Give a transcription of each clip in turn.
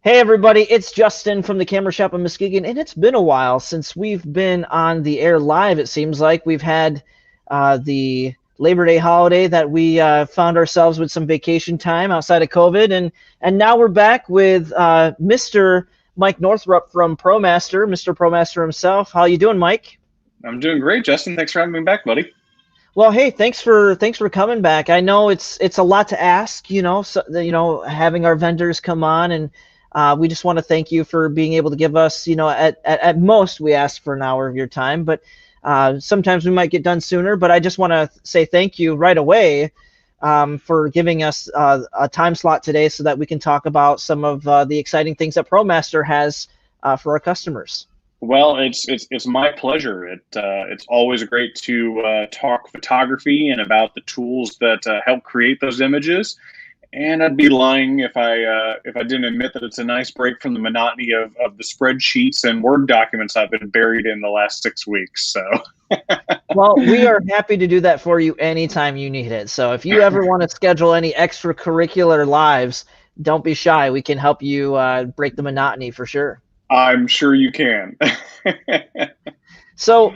Hey everybody, it's Justin from the Camera Shop in Muskegon, and it's been a while since we've been on the air live. It seems like we've had the Labor Day holiday that we found ourselves with some vacation time outside of COVID, and now we're back with Mr. Mike Northrup from ProMaster, Mr. ProMaster himself. How you doing, Mike? I'm doing great, Justin. Thanks for having me back, buddy. Well, hey, thanks for coming back. I know it's a lot to ask, having our vendors come on, and we just want to thank you for being able to give us, at most we ask for an hour of your time, but sometimes we might get done sooner. But I just want to say thank you right away for giving us a time slot today so that we can talk about some of the exciting things that ProMaster has for our customers. Well, it's my pleasure. It's always great to talk photography and about the tools that help create those images. And I'd be lying if I didn't admit that it's a nice break from the monotony of the spreadsheets and Word documents I've been buried in the last 6 weeks. So, Well, we are happy to do that for you anytime you need it. So if you ever want to schedule any extracurricular lives, don't be shy. We can help you break the monotony for sure. I'm sure you can. So,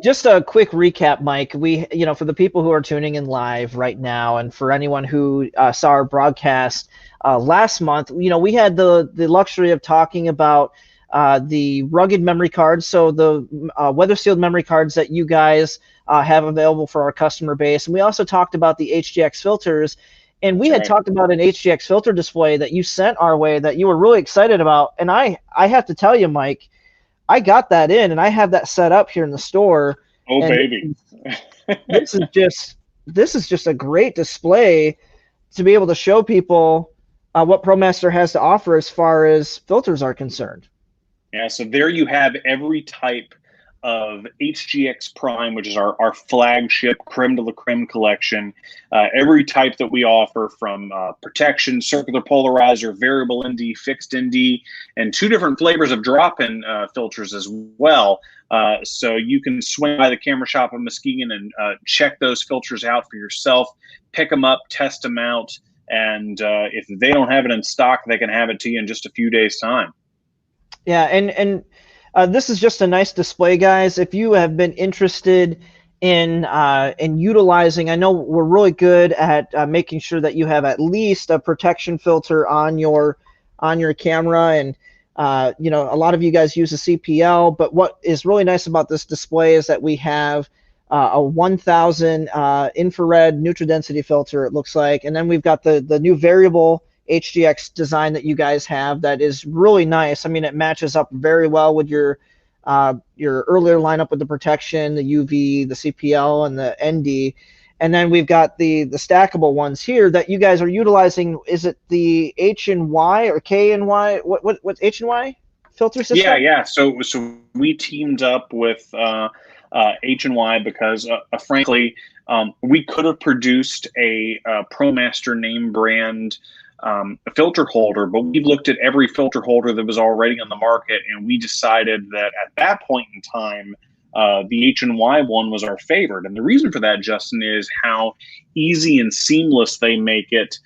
just a quick recap, Mike. For the people who are tuning in live right now, and for anyone who saw our broadcast last month, we had the luxury of talking about the rugged memory cards, so the weather sealed memory cards that you guys have available for our customer base. And we also talked about the HGX filters. And we That's had right. talked about an HGX filter display that you sent our way that you were really excited about. And I have to tell you, Mike, I got that in and I have that set up here in the store. Oh, And baby. this is just a great display to be able to show people what ProMaster has to offer as far as filters are concerned. Yeah, so there you have every type of HGX Prime, which is our flagship creme de la creme collection. Every type that we offer from protection, circular polarizer, variable ND, fixed ND, and two different flavors of drop-in filters as well. So you can swing by the camera shop in Muskegon and check those filters out for yourself, pick them up, test them out, and if they don't have it in stock, they can have it to you in just a few days' time. Yeah, and this is just a nice display, guys. If you have been interested in utilizing, I know we're really good at making sure that you have at least a protection filter on your camera, and a lot of you guys use a CPL. But what is really nice about this display is that we have a 1000 infrared neutral density filter, it looks like, and then we've got the new variable HGX design that you guys have that is really nice. I mean, it matches up very well with your earlier lineup with the protection, the UV, the CPL, and the ND. And then we've got the stackable ones here that you guys are utilizing. Is it the H and Y or K and Y? What's H and Y filter Yeah, system? yeah. So we teamed up with H&Y because, frankly, we could have produced a ProMaster name brand filter holder, but we looked at every filter holder that was already on the market, and we decided that at that point in time, the H&Y one was our favorite. And the reason for that, Justin, is how easy and seamless they make it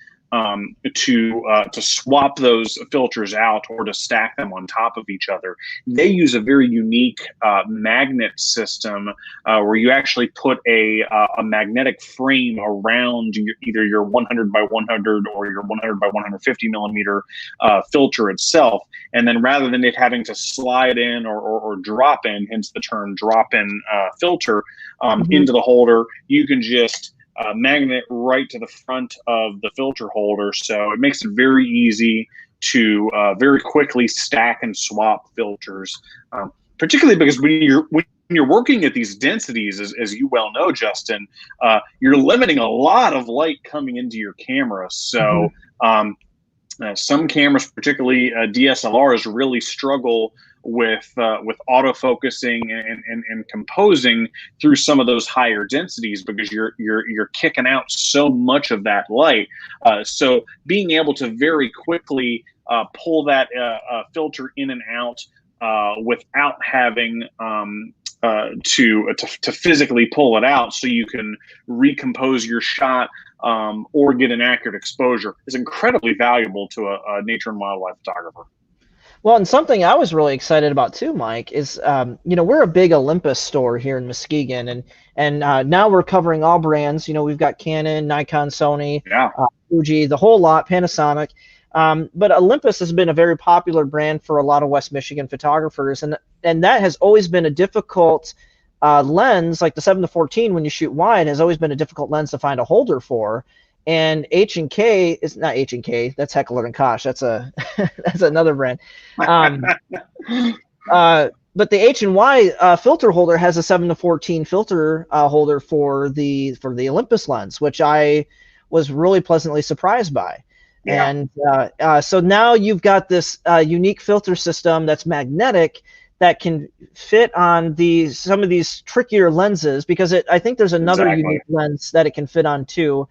to swap those filters out or to stack them on top of each other. They use a very unique magnet system where you actually put a magnetic frame around either your 100 by 100 or your 100 by 150 millimeter filter itself, and then rather than it having to slide in or drop in, hence the term drop in filter, Mm-hmm. into the holder, you can just magnet right to the front of the filter holder. So it makes it very easy to very quickly stack and swap filters, particularly because when you're working at these densities, as you well know, Justin, you're limiting a lot of light coming into your camera. Mm-hmm. So some cameras, particularly DSLRs, really struggle with autofocusing and composing through some of those higher densities because you're kicking out so much of that light. So being able to very quickly pull that filter in and out without having to physically pull it out so you can recompose your shot or get an accurate exposure is incredibly valuable to a nature and wildlife photographer. Well, and something I was really excited about too, Mike, is we're a big Olympus store here in Muskegon, and now we're covering all brands. We've got Canon, Nikon, Sony, Yeah. Fuji, the whole lot, Panasonic. But Olympus has been a very popular brand for a lot of West Michigan photographers, and that has always been a difficult lens. Like the 7-14, when you shoot wide, has always been a difficult lens to find a holder for. And H&K is not H&K. That's Heckler and Koch. That's that's another brand. Um, but the H&Y filter holder has a 7-14 filter holder for the Olympus lens, which I was really pleasantly surprised by. Yeah. And so now you've got this unique filter system that's magnetic that can fit on some of these trickier lenses, because I think there's another unique lens that it can fit on too.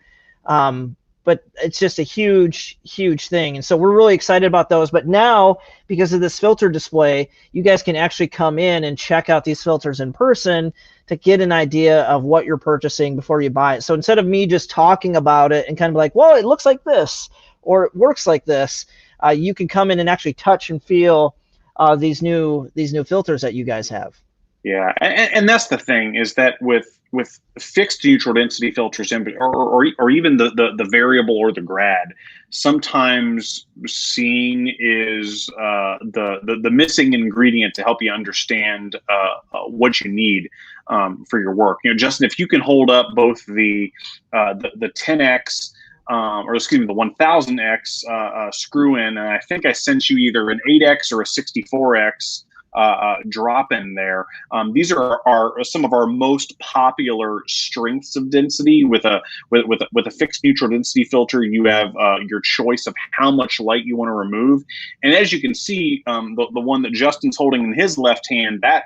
But it's just a huge, huge thing. And so we're really excited about those. But now, because of this filter display, you guys can actually come in and check out these filters in person to get an idea of what you're purchasing before you buy it. So instead of me just talking about it and kind of like, well, it looks like this, or it works like this, you can come in and actually touch and feel these new filters that you guys have. Yeah, and that's the thing, is that with fixed neutral density filters, or even the variable or the grad, sometimes seeing is the missing ingredient to help you understand what you need for your work. Justin, if you can hold up both the 10x or excuse me, the 1000x screw in, and I think I sent you either an 8x or a 64x drop in there. These are some of our most popular strengths of density. With a fixed neutral density filter, you have your choice of how much light you want to remove. And as you can see, the one that Justin's holding in his left hand, that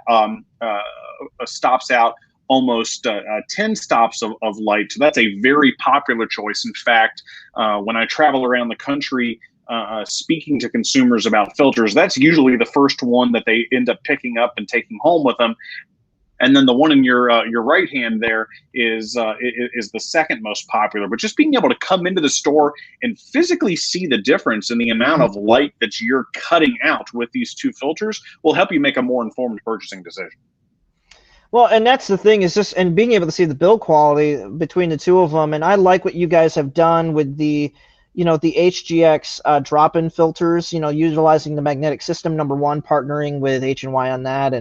stops out almost 10 stops of light. So that's a very popular choice. In fact, when I travel around the country speaking to consumers about filters, that's usually the first one that they end up picking up and taking home with them. And then the one in your right hand there is the second most popular. But just being able to come into the store and physically see the difference in the amount of light that you're cutting out with these two filters will help you make a more informed purchasing decision. Well, and that's the thing, is just, and being able to see the build quality between the two of them. And I like what you guys have done with the HGX drop-in filters, utilizing the magnetic system, number one, partnering with H&Y on that.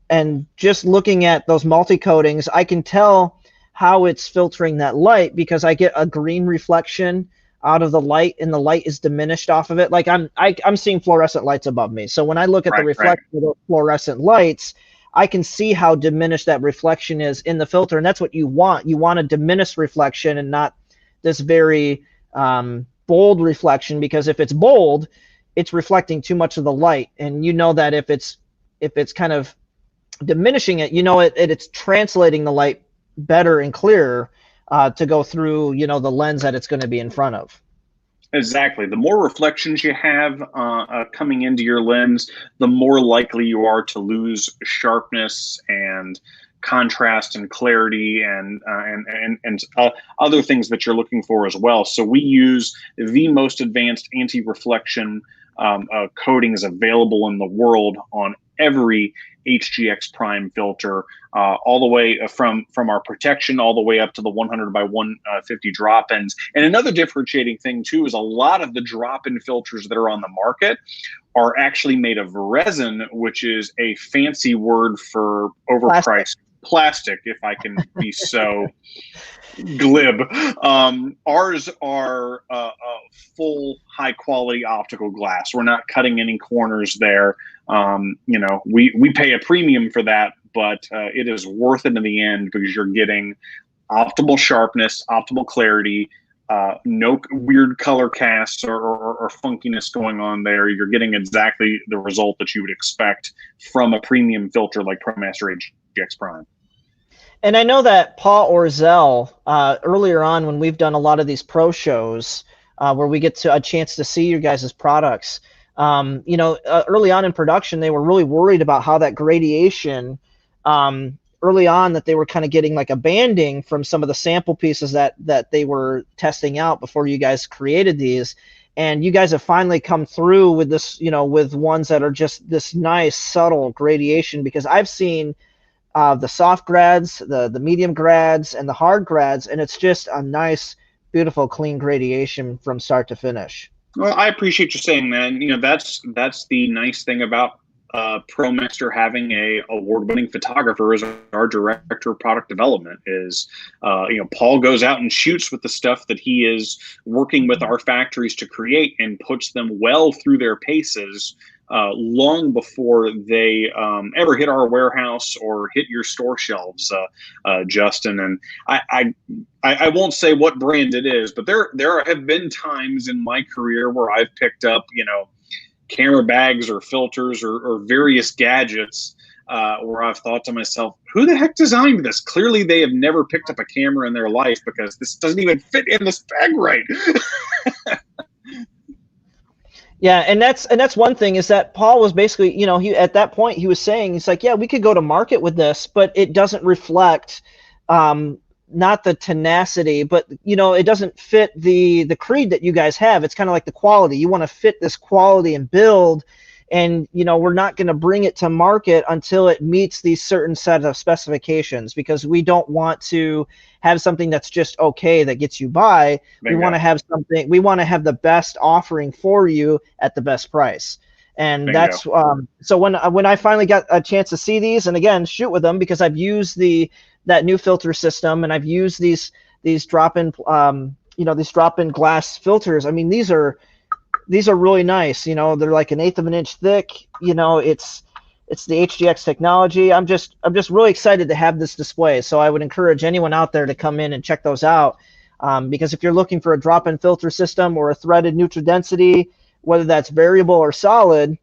And just looking at those multi-coatings, I can tell how it's filtering that light, because I get a green reflection out of the light, and the light is diminished off of it. Like I'm seeing fluorescent lights above me. So when I look at the reflection of those fluorescent lights, I can see how diminished that reflection is in the filter. And that's what you want. You want a diminished reflection and not this very bold reflection, because if it's bold, it's reflecting too much of the light. And that if it's kind of diminishing it, it's translating the light better and clearer to go through, the lens that it's going to be in front of. Exactly. The more reflections you have coming into your lens, the more likely you are to lose sharpness and contrast and clarity and other things that you're looking for as well. So we use the most advanced anti-reflection coatings available in the world on every HGX Prime filter, all the way from our protection all the way up to the 100 by 150 drop-ins. And another differentiating thing too is a lot of the drop-in filters that are on the market are actually made of resin, which is a fancy word for overpriced plastic, if I can be so glib. Ours are full high quality optical glass. We're not cutting any corners there. We pay a premium for that, but it is worth it in the end, because you're getting optimal sharpness, optimal clarity, no weird color casts or funkiness going on there. You're getting exactly the result that you would expect from a premium filter like ProMaster HGX Prime. And I know that Paul Orzel, earlier on when we've done a lot of these pro shows where we get a chance to see your guys' products, early on in production, they were really worried about how that gradation early on, that they were kind of getting like a banding from some of the sample pieces that they were testing out before you guys created these. And you guys have finally come through with this, with ones that are just this nice subtle gradation, because I've seen the soft grads, the medium grads, and the hard grads, and it's just a nice, beautiful, clean gradation from start to finish. Well, I appreciate you saying that. That's the nice thing about ProMaster having a award-winning photographer as our director of product development. Is Paul goes out and shoots with the stuff that he is working with our factories to create, and puts them well through their paces long before they ever hit our warehouse or hit your store shelves, Justin. And I won't say what brand it is, but there have been times in my career where I've picked up, camera bags or filters or various gadgets where I've thought to myself, who the heck designed this? Clearly they have never picked up a camera in their life, because this doesn't even fit in this bag right. Yeah, and that's one thing, is that Paul was basically, he at that point he was saying, he's like, yeah, we could go to market with this, but it doesn't reflect not the tenacity, but it doesn't fit the creed that you guys have. It's kind of like the quality. You want to fit this quality and build, and we're not going to bring it to market until it meets these certain set of specifications, because we don't want to have something that's just okay that gets you by. Bingo. We want to have something, we want to have the best offering for you at the best price. And Bingo. that's so when I finally got a chance to see these, and again shoot with them, because I've used that new filter system, and I've used these drop-in these drop-in glass filters. I mean, these are really nice. They're like 1/8 of an inch thick. It's the HDX technology. I'm just really excited to have this display. So I would encourage anyone out there to come in and check those out, because if you're looking for a drop-in filter system or a threaded neutral density, whether that's variable or solid,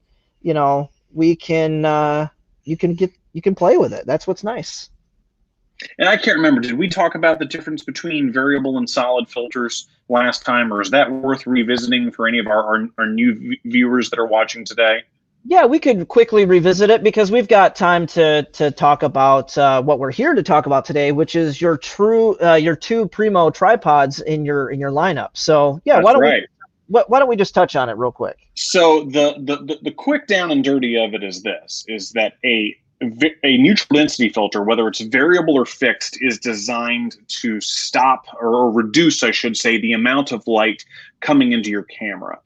we can you can play with it. That's what's nice. And I can't remember, did we talk about the difference between variable and solid filters last time, or is that worth revisiting for any of our new viewers that are watching today? Yeah, we could quickly revisit it, because we've got time to talk about what we're here to talk about today, which is your two Primo tripods in your lineup. So yeah, why don't we just touch on it real quick? So the quick down and dirty of it is that a neutral density filter, whether it's variable or fixed, is designed to stop or reduce, I should say, the amount of light coming into your camera.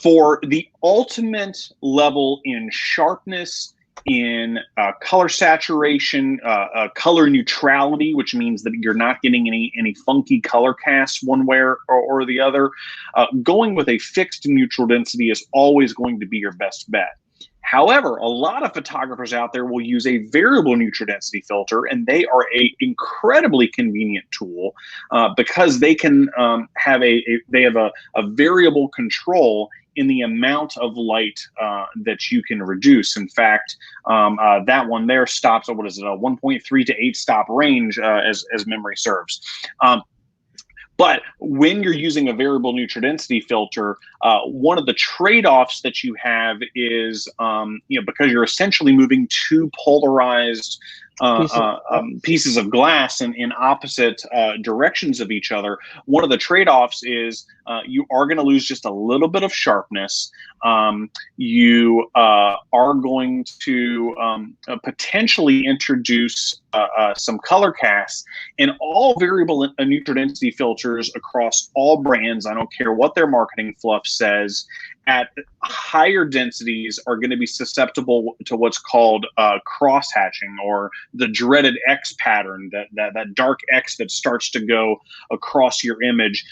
For the ultimate level in sharpness, in color saturation, color neutrality, which means that you're not getting any funky color casts one way or the other, going with a fixed neutral density is always going to be your best bet. However, a lot of photographers out there will use a variable neutral density filter, and they are an incredibly convenient tool because they can have a variable control in the amount of light that you can reduce. In fact, that one there stops at, what is it, a 1.3 to 8 stop range as memory serves. But when you're using a variable neutral density filter, one of the trade-offs that you have is, because you're essentially moving two polarized pieces of glass in opposite directions of each other, one of the trade-offs is you are going to lose just a little bit of sharpness. You are going to potentially introduce some color casts. And all variable neutral density filters across all brands, I don't care what their marketing fluff says, at higher densities are going to be susceptible to what's called cross-hatching, or the dreaded X pattern, that dark X that starts to go across your image,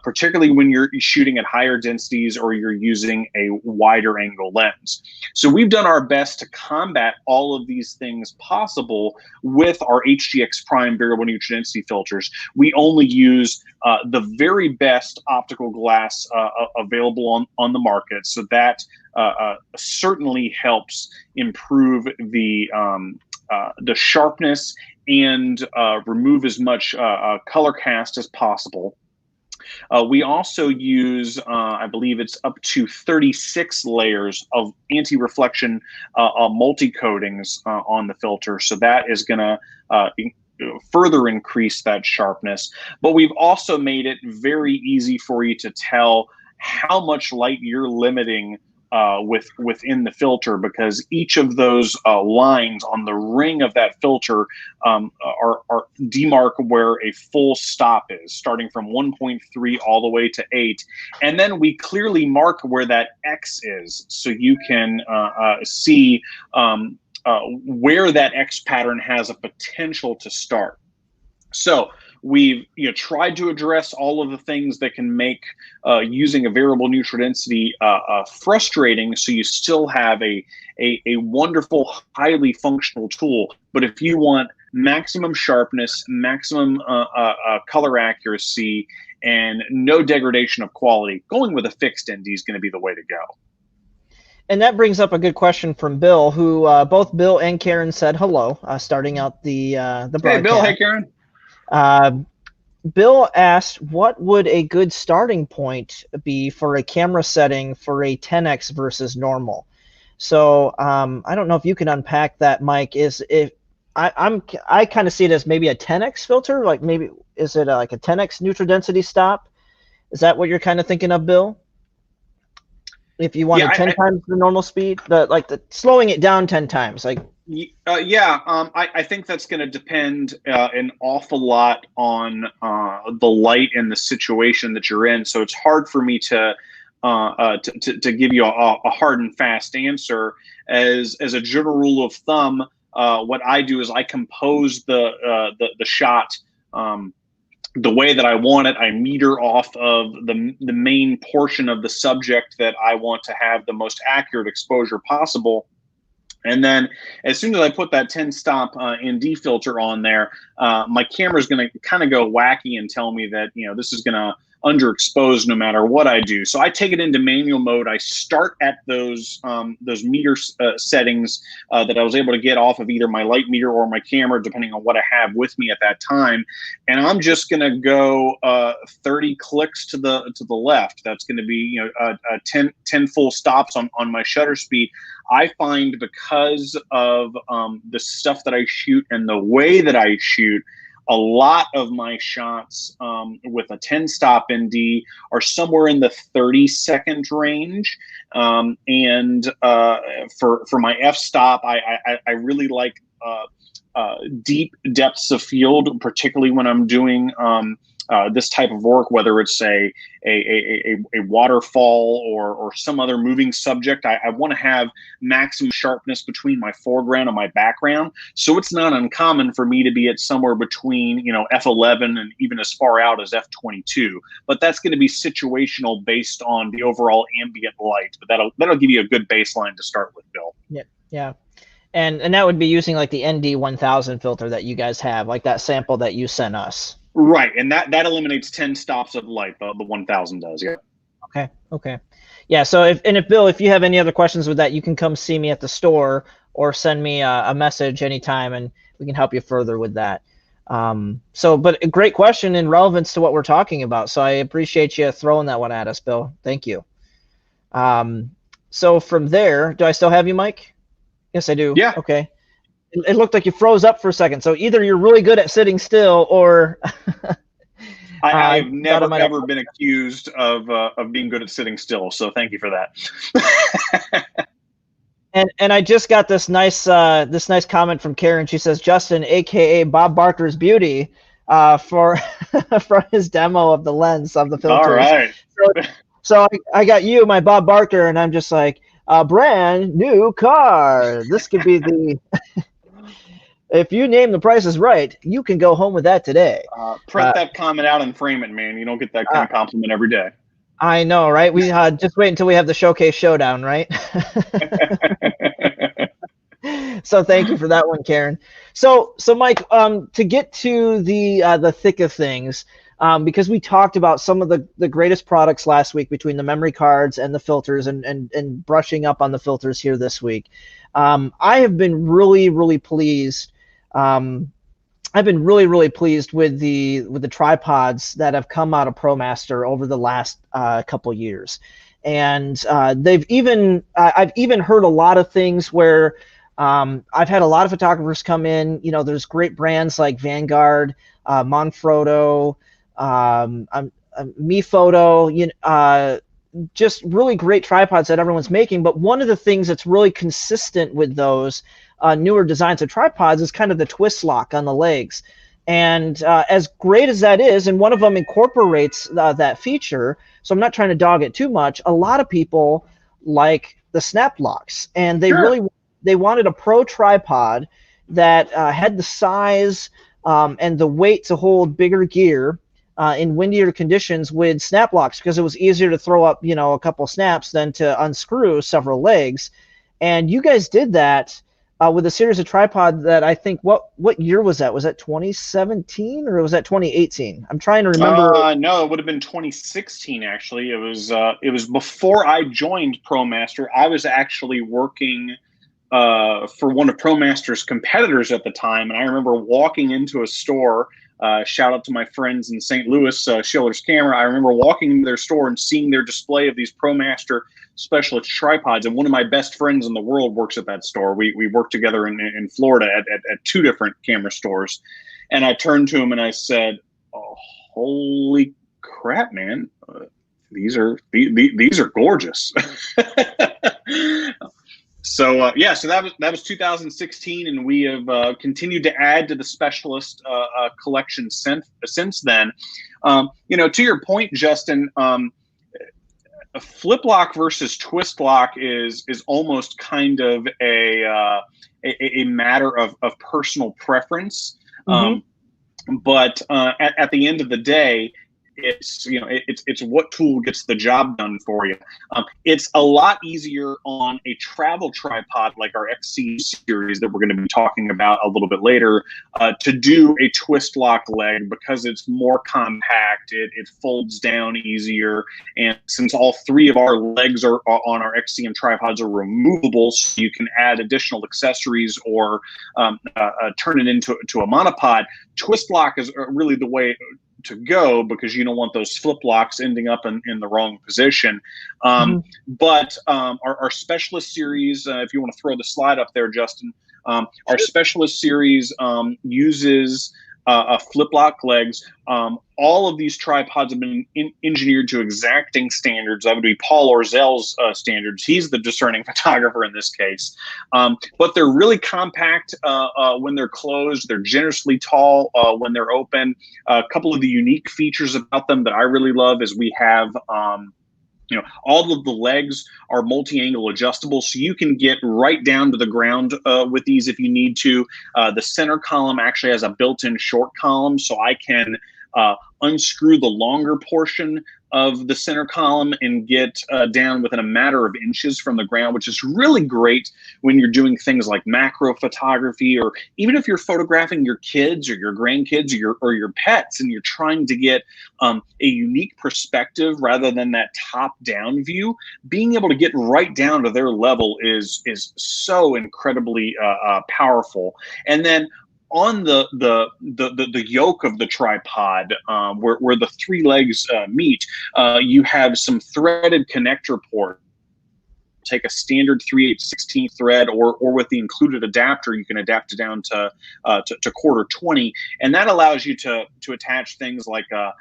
particularly when you're shooting at higher densities or you're using a wider angle lens. So we've done our best to combat all of these things possible with our HDX Prime variable neutral density filters. We only use the very best optical glass available on the market, so that certainly helps improve the sharpness and remove as much color cast as possible. We also use, I believe it's up to 36 layers of anti-reflection multi-coatings on the filter, so that is going to further increase that sharpness. But we've also made it very easy for you to tell how much light you're limiting within the filter, because each of those lines on the ring of that filter are demark where a full stop is, starting from 1.3 all the way to 8. And then we clearly mark where that X is, so you can see where that X pattern has a potential to start. So we've tried to address all of the things that can make using a variable neutral density frustrating, so you still have a wonderful, highly functional tool. But if you want maximum sharpness, maximum color accuracy, and no degradation of quality, going with a fixed ND is going to be the way to go. And that brings up a good question from Bill, who both Bill and Karen said hello, starting out the broadcast. Hey, Bill. Hey, Karen. Bill asked, what would a good starting point be for a camera setting for a 10x versus normal? So I don't know if you can unpack that, Mike. I kind of see it as maybe a 10x filter, like maybe is it like a 10x neutral density stop? Is that what you're kind of thinking of, Bill? If you wanted 10 times the normal speed, the slowing it down 10 times, like. I think that's going to depend an awful lot on the light and the situation that you're in. So it's hard for me to give you a hard and fast answer. As a general rule of thumb, what I do is I compose the shot the way that I want it. I meter off of the main portion of the subject that I want to have the most accurate exposure possible. And then as soon as I put that 10 stop ND filter on there, my camera is going to kind of go wacky and tell me that, this is going to underexpose no matter what I do. So I take it into manual mode. I start at those meter settings that I was able to get off of either my light meter or my camera, depending on what I have with me at that time. And I'm just going to go 30 clicks to the left. That's going to be 10 full stops on my shutter speed. I find, because of the stuff that I shoot and the way that I shoot, a lot of my shots with a 10 stop ND are somewhere in the 30-second range. And for my f stop, I really like deep depths of field, particularly when I'm doing this type of work, whether it's a waterfall or some other moving subject. I want to have maximum sharpness between my foreground and my background. So it's not uncommon for me to be at somewhere between, f11 and even as far out as f22. But that's going to be situational based on the overall ambient light. But that'll give you a good baseline to start with, Bill. Yeah. And that would be using like the ND 1000 filter that you guys have, like that sample that you sent us. Right, and that eliminates 10 stops of light. The 1000 does, yeah. Okay. Yeah. So if Bill, if you have any other questions with that, you can come see me at the store or send me a message anytime, and we can help you further with that. But a great question in relevance to what we're talking about. So I appreciate you throwing that one at us, Bill. Thank you. So from there, do I still have you, Mike? Yes, I do. Yeah. Okay. It looked like you froze up for a second. So either you're really good at sitting still, or I've never ever been accused of being good at sitting still. So thank you for that. and I just got this nice comment from Karen. She says, Justin, aka Bob Barker's Beauty, for his demo of the lens of the filters. All right. So I got you, my Bob Barker, and I'm just like, a brand new car. This could be the. If you name the Price is Right, you can go home with that today. Print that comment out and frame it, man. You don't get that kind of compliment every day. I know, right? We just wait until we have the Showcase Showdown, right? So thank you for that one, Karen. So Mike, to get to the thick of things, because we talked about some of the greatest products last week between the memory cards and the filters, and brushing up on the filters here this week. I have been really pleased. I've been really pleased with the tripods that have come out of ProMaster over the last couple years, and I've even heard a lot of things where I've had a lot of photographers come in. There's great brands like Vanguard, Manfrotto, MePhoto, just really great tripods that everyone's making. But one of the things that's really consistent with those newer designs of tripods is kind of the twist lock on the legs. And as great as that is, and one of them incorporates that feature, so I'm not trying to dog it too much, a lot of people like the snap locks, and they they wanted a pro tripod that had the size and the weight to hold bigger gear in windier conditions with snap locks, because it was easier to throw up, you know, a couple snaps than to unscrew several legs. And you guys did that with a series of tripod that I think, what year was that? Was that 2017 or was that 2018? I'm trying to remember. No, it would have been 2016 actually. It was before I joined ProMaster. I was actually working for one of ProMaster's competitors at the time, and I remember walking into a store. Shout out to my friends in St. Louis, Schiller's Camera. I remember walking into their store and seeing their display of these ProMaster specialist tripods, and one of my best friends in the world works at that store. We worked together in Florida at two different camera stores, and I turned to him and I said, "Oh, holy crap, man! These are gorgeous." So yeah, so that was 2016, and we have continued to add to the specialist collection since then. You know, to your point, Justin, a flip lock versus twist lock is almost kind of a matter of personal preference. But at the end of the day, it's, you know, it's what tool gets the job done for you. It's a lot easier on a travel tripod like our XC series that we're going to be talking about a little bit later to do a twist lock leg, because it's more compact, it folds down easier, and since all three of our legs are on our XCM tripods are removable, so you can add additional accessories or turn it into a monopod. Twist lock is really the way to go, because you don't want those flip locks ending up in the wrong position. But our specialist series, if you want to throw the slide up there, Justin, our specialist series uses flip lock legs. All of these tripods have been engineered to exacting standards. That would be Paul Orzel's standards. He's the discerning photographer in this case. But they're really compact when they're closed. They're generously tall when they're open. A couple of the unique features about them that I really love is we have you know, all of the legs are multi-angle adjustable, so you can get right down to the ground with these if you need to. The center column actually has a built-in short column, so I can unscrew the longer portion of the center column and get down within a matter of inches from the ground, which is really great when you're doing things like macro photography, or even if you're photographing your kids or your grandkids or your pets, and you're trying to get a unique perspective rather than that top-down view. Being able to get right down to their level is so incredibly powerful. And then on the yoke of the tripod, where the three legs meet, you have some threaded connector port. Take a standard 3/8/16 thread, or with the included adapter, you can adapt it down to 1/4 and that allows you to attach things like a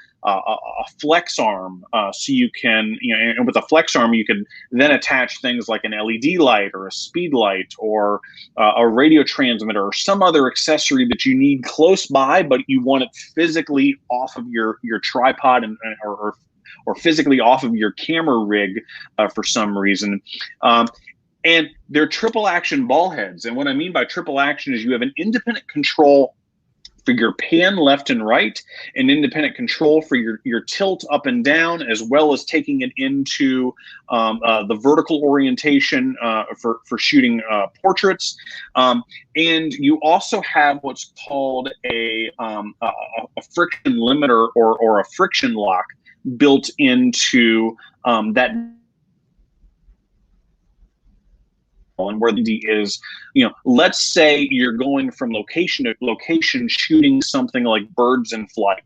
flex arm, so you can, you know, and with a flex arm you can then attach things like an LED light or a speed light or a radio transmitter or some other accessory that you need close by, but you want it physically off of your tripod or physically off of your camera rig for some reason. And they're triple action ball heads. And what I mean by triple action is you have an independent control for your pan left and right, an independent control for your tilt up and down, as well as taking it into the vertical orientation for shooting portraits. And you also have what's called a friction limiter or a friction lock built into that. And where the is, you know, let's say you're going from location to location shooting something like birds in flight,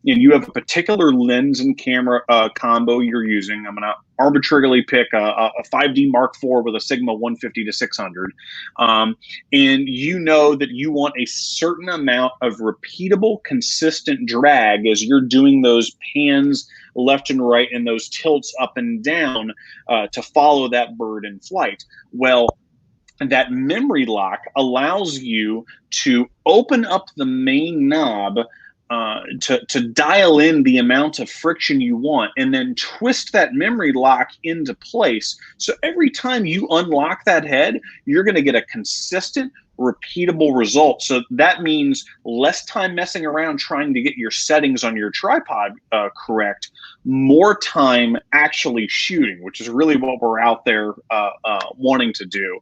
and you have a particular lens and camera combo you're using. I'm gonna arbitrarily pick a 5D Mark IV with a Sigma 150 to 600, and you know that you want a certain amount of repeatable, consistent drag as you're doing those pans left and right and those tilts up and down to follow that bird in flight. Well, that memory lock allows you to open up the main knob to dial in the amount of friction you want, and then twist that memory lock into place. So every time you unlock that head, you're going to get a consistent, repeatable result. So that means less time messing around trying to get your settings on your tripod correct, more time actually shooting, which is really what we're out there wanting to do.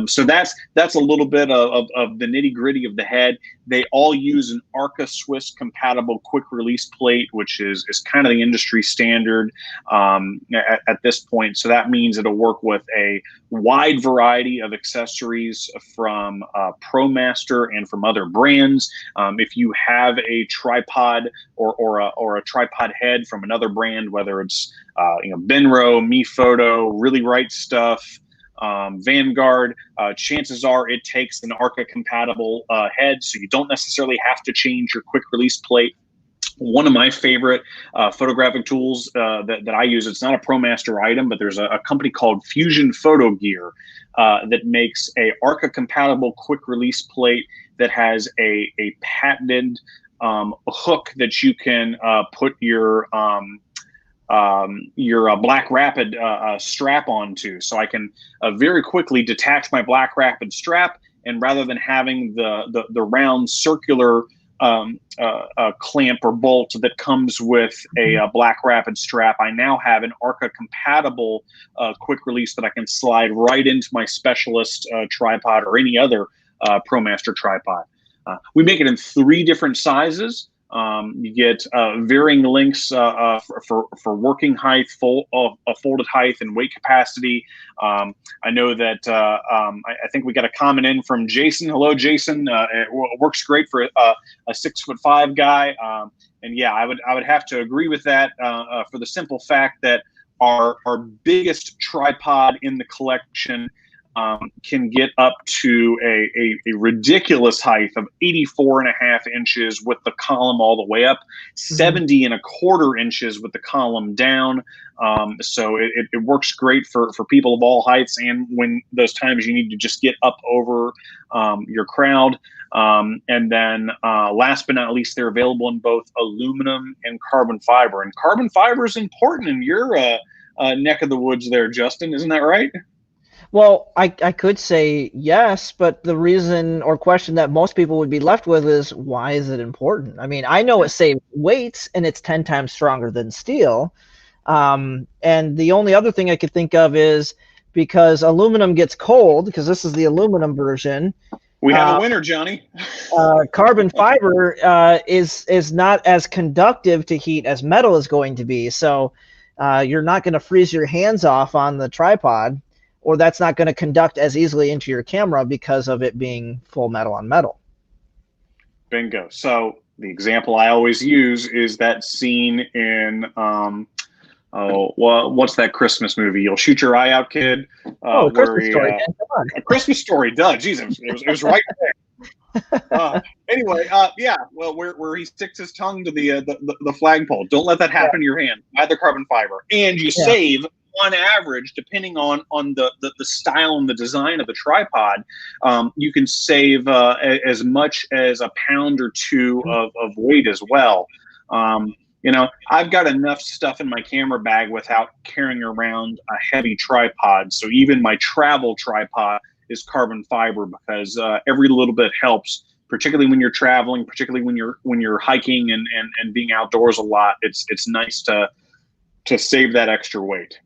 So that's a little bit of the nitty gritty of the head. They all use an Arca Swiss compatible quick release plate, which is kind of the industry standard at this point. So that means it'll work with a wide variety of accessories from ProMaster and from other brands. If you have a tripod or a tripod head from another brand, whether it's Benro, MePhoto, Really Right Stuff, Vanguard, chances are it takes an Arca compatible head, so you don't necessarily have to change your quick release plate. One of my favorite photographic tools that I use, it's not a ProMaster item, but there's a company called Fusion Photo Gear that makes a Arca compatible quick release plate that has a patented hook that you can put your Black Rapid strap onto. So I can very quickly detach my Black Rapid strap, and rather than having the round circular clamp or bolt that comes with a Black Rapid strap, I now have an Arca compatible quick release that I can slide right into my Specialist tripod or any other ProMaster tripod. We make it in 3 different sizes. You get varying lengths for working height, folded height, and weight capacity. I know that I think we got a comment in from Jason. Hello, Jason. It works great for a 6'5" guy. And yeah, I would have to agree with that for the simple fact that our biggest tripod in the collection can get up to a ridiculous height of 84.5 inches with the column all the way up, 70.25 inches with the column down. So it works great for people of all heights, and when those times you need to just get up over your crowd. And then last but not least, they're available in both aluminum and carbon fiber. And carbon fiber is important in your neck of the woods there, Justin. Isn't that right? Well, I could say yes, but the reason or question that most people would be left with is, why is it important? I mean, I know it saves weight and it's 10 times stronger than steel. And the only other thing I could think of is because aluminum gets cold, because this is the aluminum version. We have a winner, Johnny. Carbon fiber is not as conductive to heat as metal is going to be. So you're not going to freeze your hands off on the tripod, or that's not going to conduct as easily into your camera because of it being full metal on metal. Bingo. So the example I always use is that scene in, what's that Christmas movie? You'll Shoot Your Eye Out, Kid. Christmas Story. Man, come on. A Christmas Story. Duh, Jesus, it was right there. Anyway, yeah, well, where he sticks his tongue to the flagpole. Don't let that happen to your hand. Buy the carbon fiber, and you save, on average, depending on the style and the design of the tripod, you can save as much as a pound or 2 of weight as well. I've got enough stuff in my camera bag without carrying around a heavy tripod. So even my travel tripod is carbon fiber, because every little bit helps, particularly when you're traveling, particularly when you're hiking and being outdoors a lot. It's nice to save that extra weight.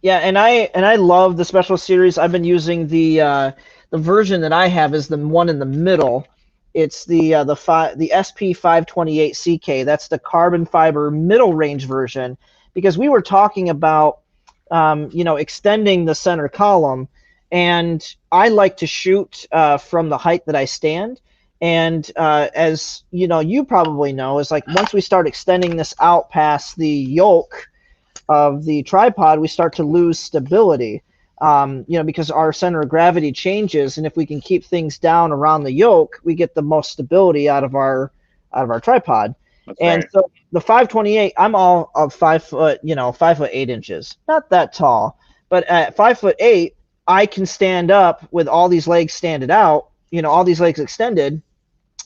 Yeah, and I love the Special Series. I've been using the version that I have is the one in the middle. It's the SP528CK. That's the carbon fiber middle range version, because we were talking about extending the center column, and I like to shoot from the height that I stand. And as you probably know, is like once we start extending this out past the yoke, of the tripod, we start to lose stability. Because our center of gravity changes, and if we can keep things down around the yoke, we get the most stability out of our tripod. That's And right. so the 528, I'm all of 5 foot, 5 foot 8 inches, not that tall, but at 5'8", I can stand up with all these legs standed out, all these legs extended,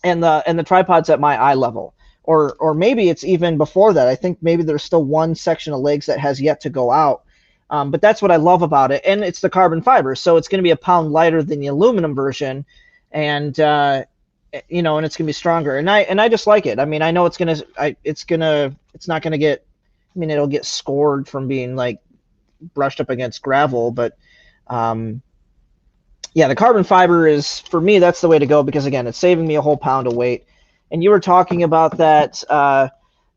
and the tripod's at my eye level. Or maybe it's even before that. I think maybe there's still one section of legs that has yet to go out. But that's what I love about it, and it's the carbon fiber, so it's going to be a pound lighter than the aluminum version, and and it's going to be stronger. And I just like it. I mean, I know it's not going to get. I mean, it'll get scored from being like brushed up against gravel, but yeah, the carbon fiber is, for me, that's the way to go, because again, it's saving me a whole pound of weight. And you were talking about that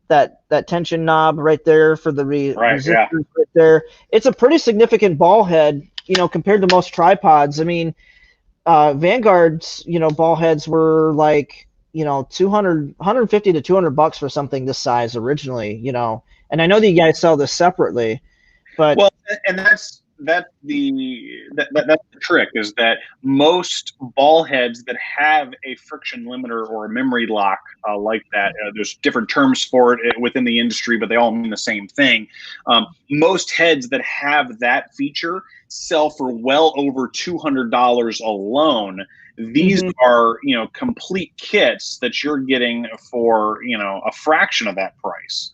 that tension knob right there for the resistors right there. It's a pretty significant ball head, compared to most tripods. I mean, Vanguard's, ball heads were like, 150 to $200 for something this size originally, and I know that you guys sell this separately, but well, and that's the trick, is that most ball heads that have a friction limiter or a memory lock like that, there's different terms for it within the industry, but they all mean the same thing. Most heads that have that feature sell for well over $200 alone. These are, complete kits that you're getting for, a fraction of that price.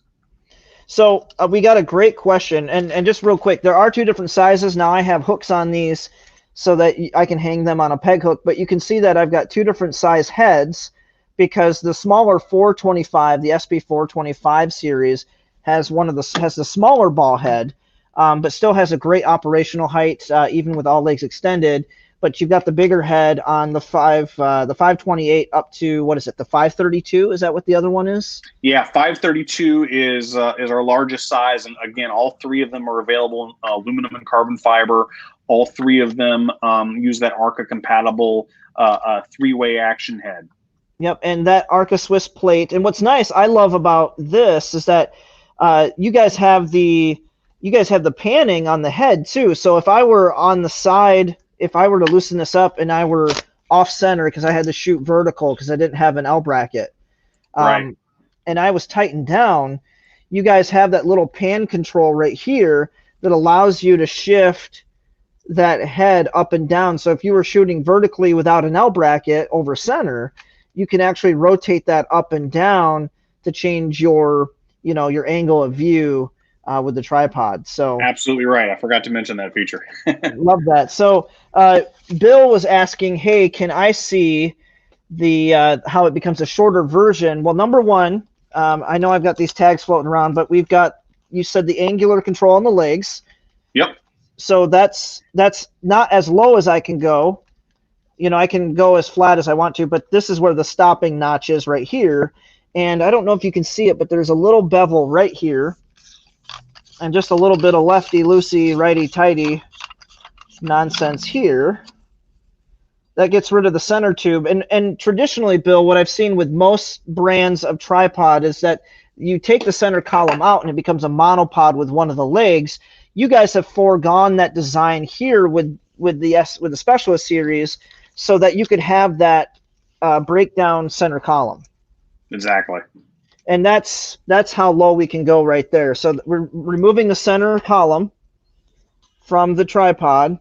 So we got a great question, and just real quick, there are two different sizes. Now I have hooks on these so that I can hang them on a peg hook, but you can see that I've got two different size heads, because the smaller 425, the SB 425 series, has the smaller ball head, but still has a great operational height, even with all legs extended. But you've got the bigger head on the 528 up to, what is it, the 532? Is that what the other one is? Yeah, 532 is our largest size, and again, all three of them are available in aluminum and carbon fiber. All three of them use that ARCA compatible three-way action head. Yep, and that ARCA Swiss plate. And what's nice, I love about this, is that you guys have the panning on the head too. So if I were on the side, if I were to loosen this up and I were off center because I had to shoot vertical because I didn't have an L bracket, right, and I was tightened down, you guys have that little pan control right here that allows you to shift that head up and down. So if you were shooting vertically without an L bracket over center, you can actually rotate that up and down to change your angle of view with the tripod. So absolutely right. I forgot to mention that feature. love that. So Bill was asking, hey, can I see the how it becomes a shorter version? Well, number one, I know I've got these tags floating around, but we've got, you said, the angular control on the legs. Yep. So that's not as low as I can go. I can go as flat as I want to, but this is where the stopping notch is right here. And I don't know if you can see it, but there's a little bevel right here, and just a little bit of lefty-loosey, righty-tighty nonsense here. That gets rid of the center tube. And traditionally, Bill, what I've seen with most brands of tripod is that you take the center column out and it becomes a monopod with one of the legs. You guys have foregone that design here with the Specialist series, so that you could have that breakdown center column. Exactly. And that's how low we can go right there. So we're removing the center column from the tripod,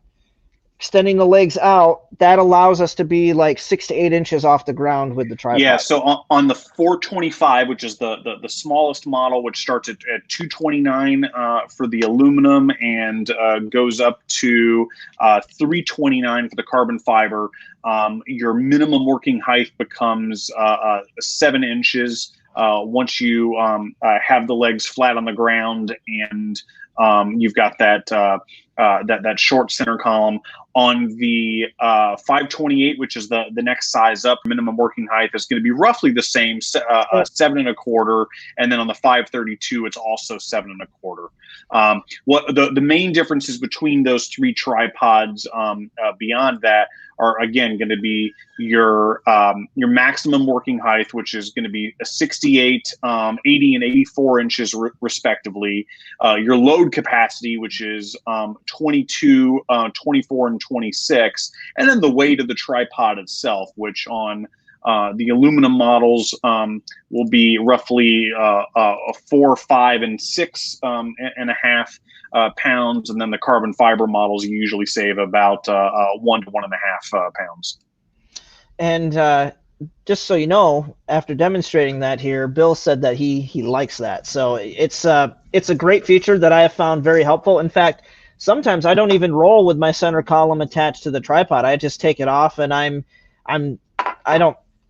extending the legs out. That allows us to be like 6 to 8 inches off the ground with the tripod. Yeah, so on the 425, which is the smallest model, which starts at 229 for the aluminum and goes up to 329 for the carbon fiber, your minimum working height becomes 7 inches once you have the legs flat on the ground, and you've got that that short center column. On the 528, which is the next size up, minimum working height is going to be roughly the same, 7.25, and then on the 532, it's also 7.25. What the main differences between those three tripods beyond that are, again, going to be your maximum working height, which is going to be a 68, 80, and 84 inches respectively. Your load capacity, which is 22, 24, and 26, and then the weight of the tripod itself, which on the aluminum models will be roughly 4, 5, and 6.5 pounds, and then the carbon fiber models usually save about 1 to 1.5 pounds. And just so you know, after demonstrating that here, Bill said that he likes that. So it's a great feature that I have found very helpful. In fact, sometimes I don't even roll with my center column attached to the tripod. I just take it off, and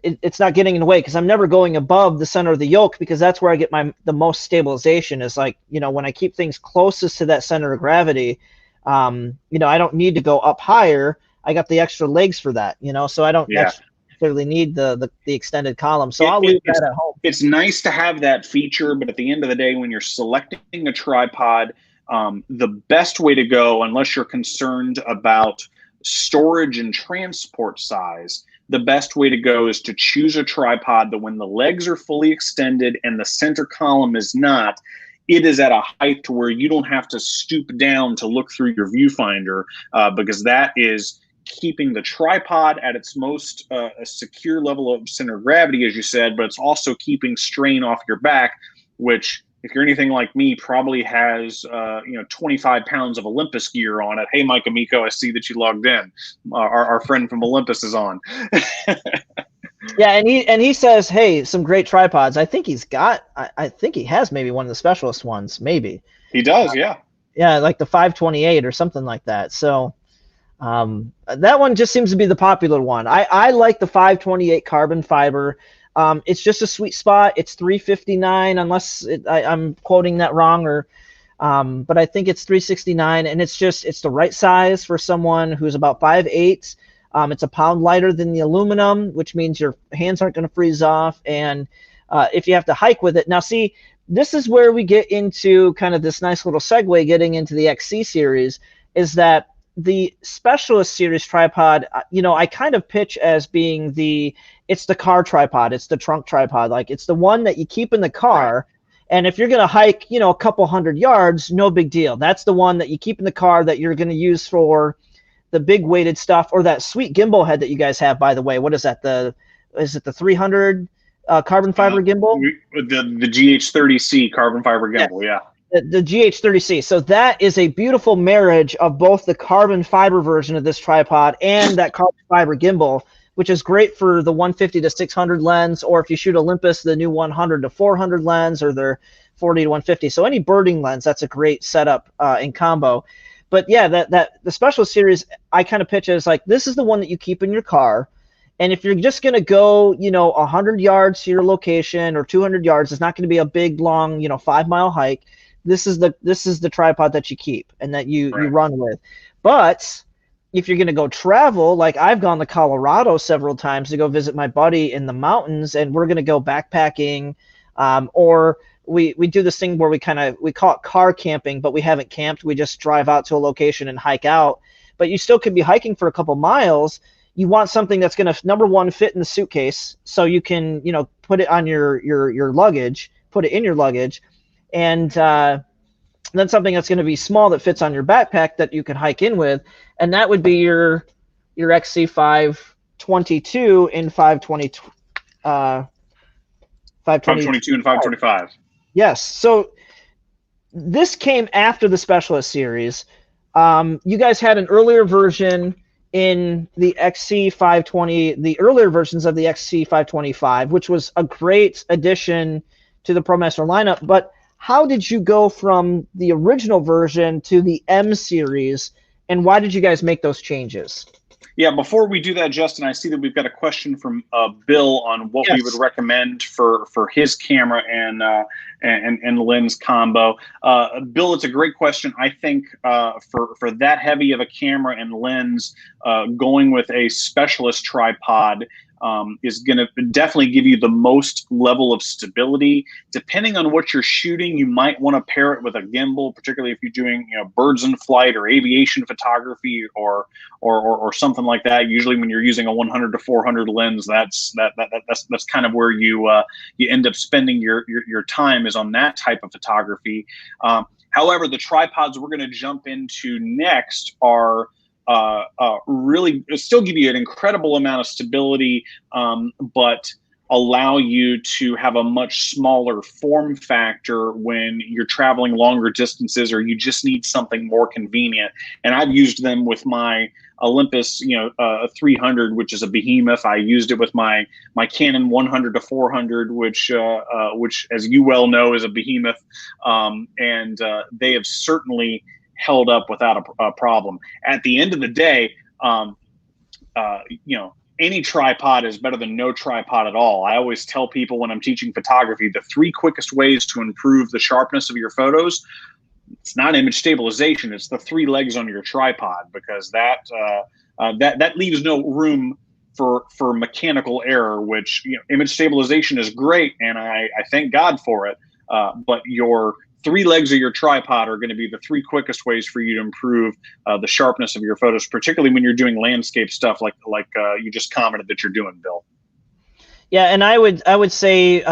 it's not getting in the way, because I'm never going above the center of the yoke, because that's where I get the most stabilization, is like, when I keep things closest to that center of gravity, I don't need to go up higher. I got the extra legs for that, so I don't necessarily need the extended column. So I'll leave that at home. It's nice to have that feature, but at the end of the day, when you're selecting a tripod, the best way to go, unless you're concerned about storage and transport size, the best way to go is to choose a tripod that when the legs are fully extended and the center column is not, it is at a height to where you don't have to stoop down to look through your viewfinder, because that is keeping the tripod at its most secure level of center of gravity, as you said, but it's also keeping strain off your back, which, if you're anything like me, probably has 25 pounds of Olympus gear on it. Hey, Mike Amico, I see that you logged in. Our friend from Olympus is on. Yeah, and he says, hey, some great tripods. I think I think he has maybe one of the specialist ones, maybe. He does, yeah. Yeah, like the 528 or something like that. So that one just seems to be the popular one. I like the 528 carbon fiber. It's just a sweet spot. It's $359, unless I'm quoting that wrong, but I think it's $369, and it's the right size for someone who's about 5'8". It's a pound lighter than the aluminum, which means your hands aren't going to freeze off. And if you have to hike with it, now see, this is where we get into kind of this nice little segue, getting into the XC series, is that the Specialist Series tripod, I kind of pitch as being it's the car tripod. It's the trunk tripod. Like, it's the one that you keep in the car. And if you're going to hike, a couple hundred yards, no big deal. That's the one that you keep in the car that you're going to use for the big weighted stuff, or that sweet gimbal head that you guys have, by the way. What is that? Is it the 300 carbon fiber gimbal? The GH30C carbon fiber gimbal, yeah. The GH30C. So that is a beautiful marriage of both the carbon fiber version of this tripod and that carbon fiber gimbal, which is great for the 150 to 600 lens, or if you shoot Olympus, the new 100 to 400 lens, or their 40 to 150. So any birding lens, that's a great setup in combo. But yeah, that the Specialist Series, I kind of pitch as like, this is the one that you keep in your car. And if you're just going to go, 100 yards to your location, or 200 yards, it's not going to be a big, long, 5-mile hike. This is the tripod that you keep and that you run with. But if you're going to go travel, like I've gone to Colorado several times to go visit my buddy in the mountains, and we're going to go backpacking, or we do this thing where we call it car camping, but we haven't camped. We just drive out to a location and hike out. But you still could be hiking for a couple miles. You want something that's going to, number one, fit in the suitcase, so you can, put it on your luggage, put it in your luggage, and then something that's going to be small that fits on your backpack that you can hike in with, and that would be your XC522 in 522 and 525. Yes. So this came after the Specialist Series. You guys had an earlier version in the XC520, the earlier versions of the XC525, which was a great addition to the ProMaster lineup. But how did you go from the original version to the M series, and why did you guys make those changes? Yeah, before we do that, Justin, I see that we've got a question from Bill on what we would Yes. recommend for his camera and lens combo. Bill, it's a great question. I think for that heavy of a camera and lens, going with a specialist tripod is going to definitely give you the most level of stability. Depending on what you're shooting, you might want to pair it with a gimbal, particularly if you're doing birds in flight or aviation photography or something like that. Usually, when you're using a 100 to 400 lens, that's kind of where you end up spending your time, is on that type of photography. However, the tripods we're going to jump into next are really still give you an incredible amount of stability, but allow you to have a much smaller form factor when you're traveling longer distances or you just need something more convenient. And I've used them with my Olympus 300, which is a behemoth. I used it with my Canon 100 to 400, which as you well know is a behemoth, and they have certainly held up without a problem. At the end of the day, any tripod is better than no tripod at all. I always tell people when I'm teaching photography, the 3 quickest ways to improve the sharpness of your photos, it's not image stabilization, it's the 3 legs on your tripod, because that leaves no room for mechanical error, which image stabilization is great, and I thank God for it. But your 3 legs of your tripod are going to be the 3 quickest ways for you to improve the sharpness of your photos, particularly when you're doing landscape stuff like you just commented that you're doing, Bill. Yeah, and I would say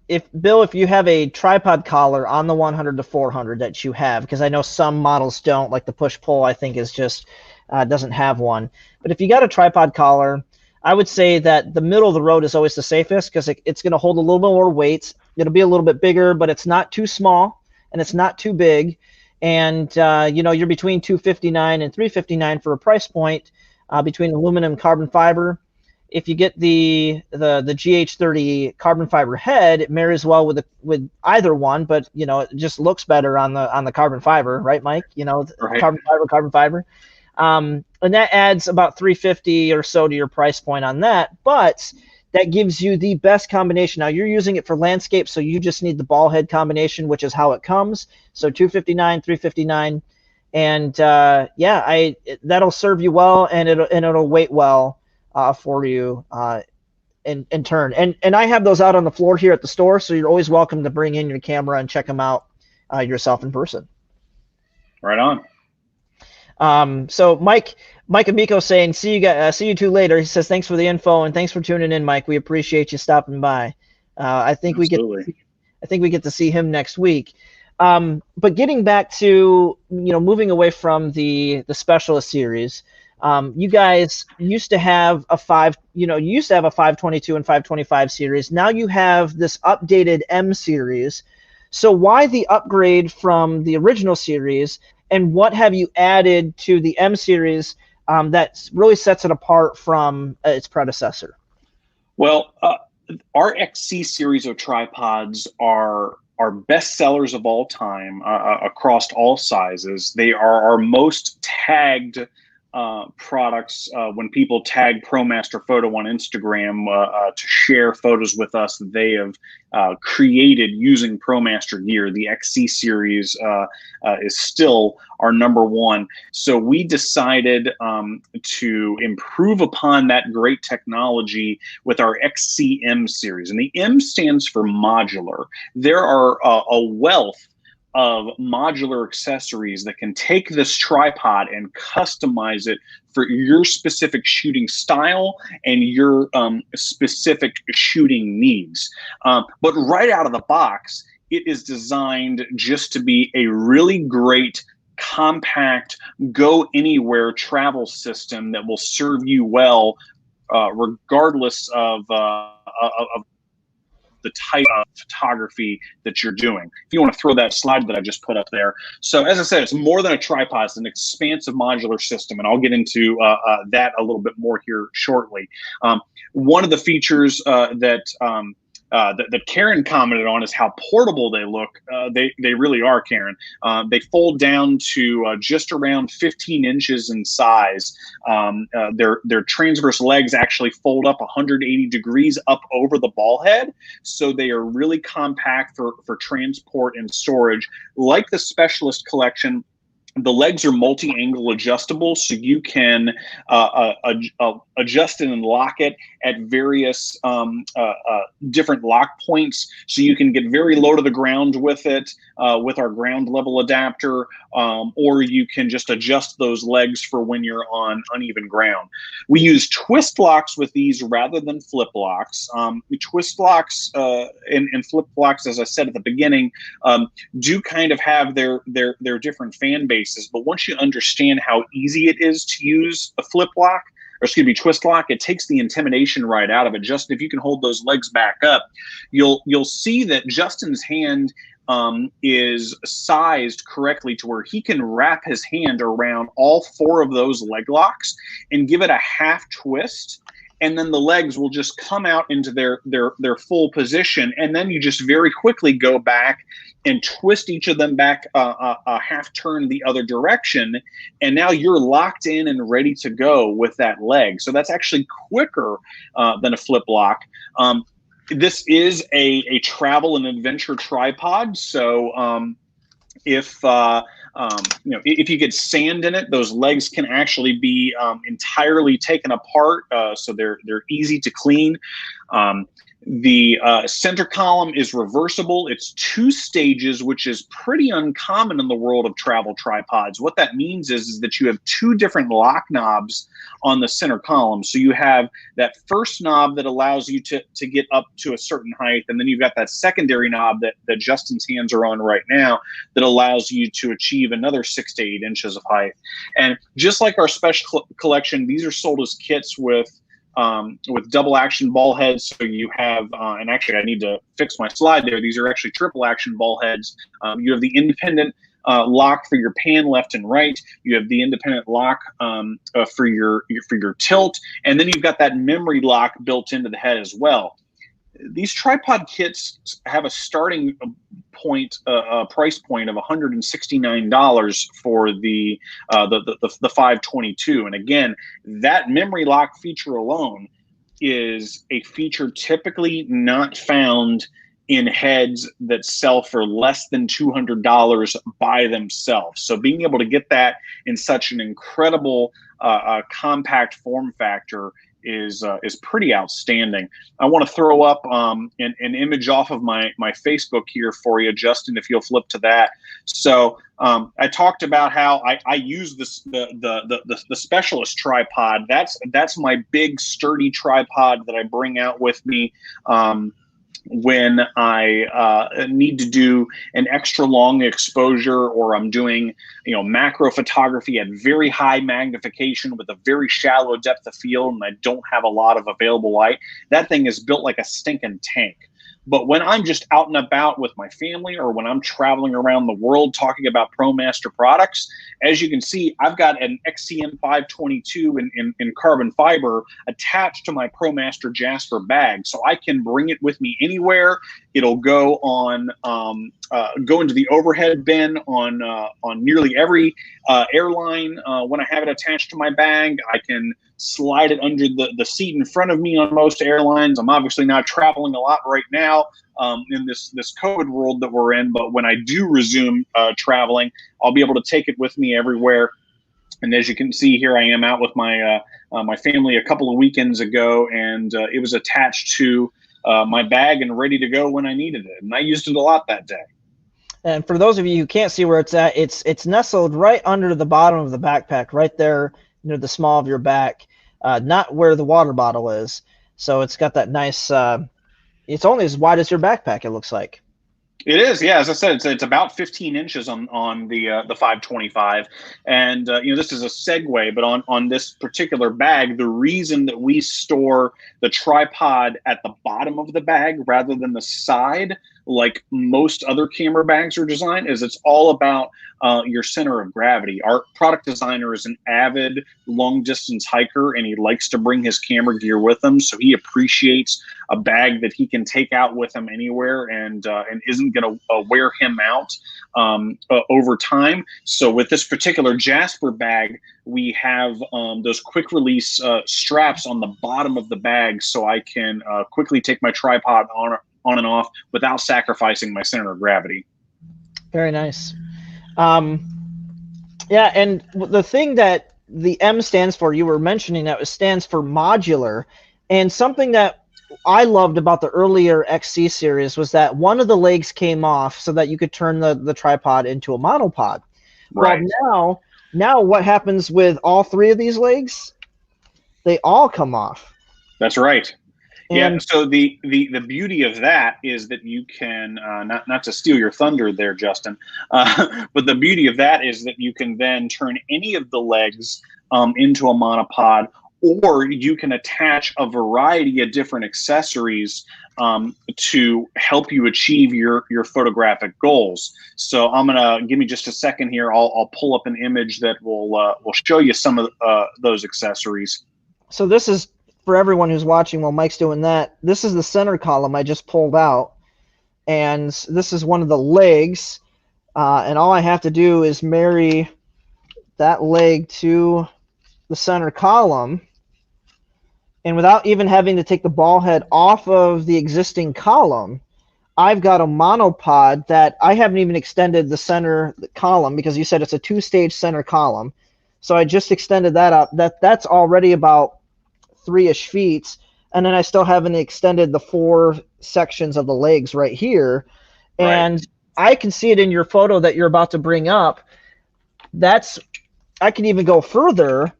if you have a tripod collar on the 100 to 400 that you have, because I know some models don't, like the push-pull I think is just doesn't have one. But if you got a tripod collar, I would say that the middle of the road is always the safest, because it's going to hold a little bit more weight. It'll be a little bit bigger, but it's not too small and it's not too big. And you're between $259 and $359 for a price point between aluminum and carbon fiber. If you get the GH30 carbon fiber head, it marries well with either one, but it just looks better on the carbon fiber, right, Mike? Right. Carbon fiber. And that adds about $350 or so to your price point on that, but that gives you the best combination. Now you're using it for landscape, so you just need the ball head combination, which is how it comes. So $259, $359, and that'll serve you well, and it'll weight well for you in turn. And I have those out on the floor here at the store, so you're always welcome to bring in your camera and check them out yourself in person. Right on. So Mike Amico saying, see you two later. He says, thanks for the info and thanks for tuning in, Mike. We appreciate you stopping by. I think Absolutely. we get to see him next week. But getting back to moving away from the specialist series, you guys used to have a 522 and 525 series. Now you have this updated M series. So why the upgrade from the original series, and what have you added to the M series that really sets it apart from its predecessor? Well, our XC series of tripods are best sellers of all time across all sizes. They are our most tagged products when people tag ProMaster Photo on Instagram to share photos with us that they have created using ProMaster gear. The XC series is still our #1. So we decided to improve upon that great technology with our XCM series. And the M stands for modular. There are a wealth of modular accessories that can take this tripod and customize it for your specific shooting style and your specific shooting needs. But right out of the box, it is designed just to be a really great, compact, go anywhere travel system that will serve you well, regardless of the type of photography that you're doing. If you want to throw that slide that I just put up there. So as I said, it's more than a tripod, it's an expansive modular system, and I'll get into that a little bit more here shortly. One of the features that that Karen commented on is how portable they look. They really are, Karen. They fold down to just around 15 inches in size. Their transverse legs actually fold up 180 degrees up over the ball head, so they are really compact for transport and storage. Like the Specialist collection, the legs are multi-angle adjustable, so you can adjust it and lock it at various different lock points. So you can get very low to the ground with it with our ground level adapter, or you can just adjust those legs for when you're on uneven ground. We use twist locks with these rather than flip locks. Twist locks and flip locks, as I said at the beginning, do kind of have their different fan bases. But once you understand how easy it is to use a flip lock, or excuse me, twist lock, it takes the intimidation right out of it. Justin, if you can hold those legs back up, you'll see that Justin's hand is sized correctly to where he can wrap his hand around all 4 of those leg locks and give it a half twist, and then the legs will just come out into their full position, and then you just very quickly go back and twist each of them back a half turn the other direction, and now you're locked in and ready to go with that leg. So that's actually quicker than a flip lock. This is a travel and adventure tripod, so if if you get sand in it, those legs can actually be entirely taken apart, so they're easy to clean. The center column is reversible. It's 2 stages, which is pretty uncommon in the world of travel tripods. What that means is that you have 2 different lock knobs on the center column. So you have that first knob that allows you to get up to a certain height, and then you've got that secondary knob that Justin's hands are on right now that allows you to achieve another 6 to 8 inches of height. And just like our special collection, these are sold as kits with double action ball heads. So you have, and actually I need to fix my slide there. These are actually triple action ball heads. You have the independent lock for your pan left and right. You have the independent lock for your tilt, and then you've got that memory lock built into the head as well. These tripod kits have a starting point, price point of $169 for the 522, and again, that memory lock feature alone is a feature typically not found in heads that sell for less than $200 by themselves. So being able to get that in such an incredible compact form factor is pretty outstanding. I want to throw up an image off of my Facebook here for you, Justin, if you'll flip to that. So I talked about how I use the Specialist tripod. That's my big sturdy tripod that I bring out with me when I need to do an extra long exposure, or I'm doing macro photography at very high magnification with a very shallow depth of field and I don't have a lot of available light. That thing is built like a stinking tank. But when I'm just out and about with my family, or when I'm traveling around the world talking about ProMaster products, as you can see, I've got an XCM 522 in carbon fiber attached to my ProMaster Jasper bag, so I can bring it with me anywhere. It'll go on go into the overhead bin on nearly every airline. When I have it attached to my bag, I can slide it under the seat in front of me on most airlines. I'm obviously not traveling a lot right now in this COVID world that we're in, but when I do resume traveling, I'll be able to take it with me everywhere. And as you can see here, I am out with my my family a couple of weekends ago, and it was attached to my bag and ready to go when I needed it. And I used it a lot that day. And for those of you who can't see where it's at, it's nestled right under the bottom of the backpack, right there near the small of your back, not where the water bottle is. So it's got that nice, it's only as wide as your backpack, it looks like. It is, yeah. As I said, it's about 15 inches on the 525, and this is a segue. But on this particular bag, the reason that we store the tripod at the bottom of the bag rather than the side, like most other camera bags are designed, is it's all about your center of gravity. Our product designer is an avid long distance hiker, and he likes to bring his camera gear with him. So he appreciates a bag that he can take out with him anywhere, and isn't going to wear him out over time. So with this particular Jasper bag, we have those quick release straps on the bottom of the bag, so I can quickly take my tripod on and off without sacrificing my center of gravity. Very nice. Yeah, and the thing that the M stands for, you were mentioning that it stands for modular, and something that I loved about the earlier XC series was that one of the legs came off so that you could turn the tripod into a monopod. Right. Well, now what happens with all three of these legs? They all come off. That's right. And yeah. So the beauty of that is that you can not to steal your thunder there, Justin, but the beauty of that is that you can then turn any of the legs into a monopod, or you can attach a variety of different accessories to help you achieve your photographic goals. So I'm gonna give me just a second here. I'll pull up an image that will show you some of those accessories. so this is for everyone who's watching while Mike's doing that. This is the center column I just pulled out, and this is one of the legs. And all I have to do is marry that leg to the center column. And without even having to take the ball head off of the existing column, I've got a monopod that I haven't even extended the center column, because you said it's a two-stage center column. So I just extended that up. That's already about 3-ish feet. And then I still haven't extended the 4 sections of the legs right here. And right. I can see it in your photo that you're about to bring up. I can even go further